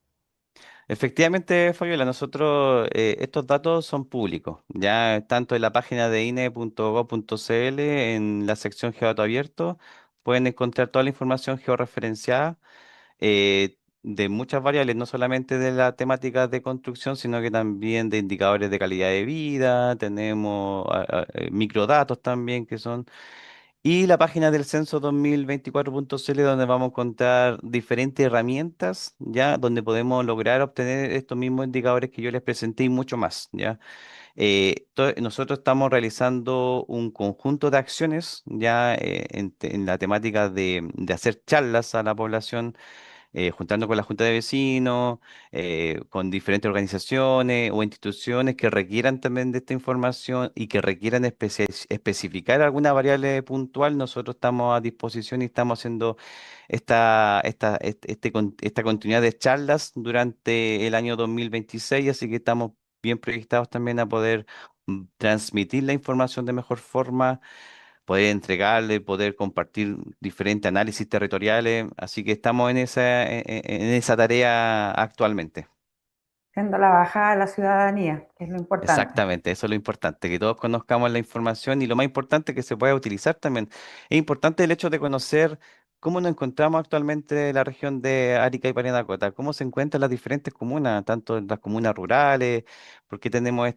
Efectivamente, Fabiola, nosotros estos datos son públicos, ya tanto en la página de ine.gov.cl, en la sección Geodato Abierto, pueden encontrar toda la información georreferenciada de muchas variables, no solamente de la temática de construcción, sino que también de indicadores de calidad de vida, tenemos microdatos también que son y la página del censo 2024.cl donde vamos a encontrar diferentes herramientas, ¿ya? Donde podemos lograr obtener estos mismos indicadores que yo les presenté y mucho más, ¿ya? Nosotros estamos realizando un conjunto de acciones, ya en la temática de hacer charlas a la población juntando con la Junta de Vecinos, con diferentes organizaciones o instituciones que requieran también de esta información y que requieran especificar alguna variable puntual, nosotros estamos a disposición y estamos haciendo esta continuidad de charlas durante el año 2026, así que estamos bien proyectados también a poder transmitir la información de mejor forma, poder entregarle, poder compartir diferentes análisis territoriales. Así que estamos en esa tarea actualmente. Siendo la bajada a la ciudadanía, que es lo importante. Exactamente, eso es lo importante, que todos conozcamos la información y lo más importante que se pueda utilizar también. Es importante el hecho de conocer cómo nos encontramos actualmente en la región de Arica y Parinacota, cómo se encuentran las diferentes comunas, tanto en las comunas rurales, por qué tenemos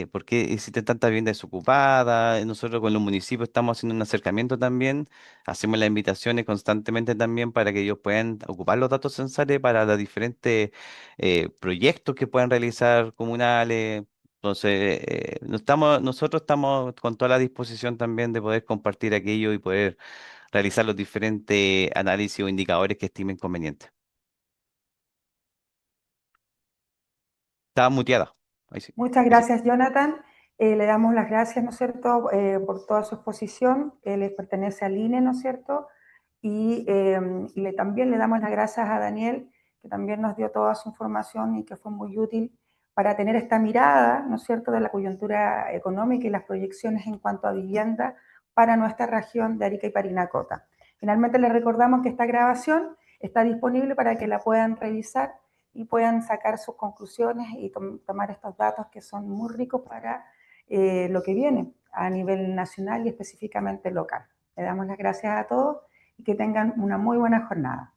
por qué existen tantas viviendas desocupadas. Nosotros con los municipios estamos haciendo un acercamiento también, hacemos las invitaciones constantemente también para que ellos puedan ocupar los datos censales para los diferentes proyectos que puedan realizar comunales. Entonces, nosotros estamos con toda la disposición también de poder compartir aquello y poder realizar los diferentes análisis o indicadores que estimen convenientes. Estaba muteada. Ahí sí. Muchas Ahí sí. gracias, Jonathan. Le damos las gracias, ¿no es cierto?, por toda su exposición. Él pertenece al INE, ¿no es cierto? Y también le damos las gracias a Daniel, que también nos dio toda su información y que fue muy útil para tener esta mirada, ¿no es cierto?, de la coyuntura económica y las proyecciones en cuanto a vivienda para nuestra región de Arica y Parinacota. Finalmente, les recordamos que esta grabación está disponible para que la puedan revisar y puedan sacar sus conclusiones y tomar estos datos que son muy ricos para lo que viene. a nivel nacional y específicamente local. Le damos las gracias a todos y que tengan una muy buena jornada.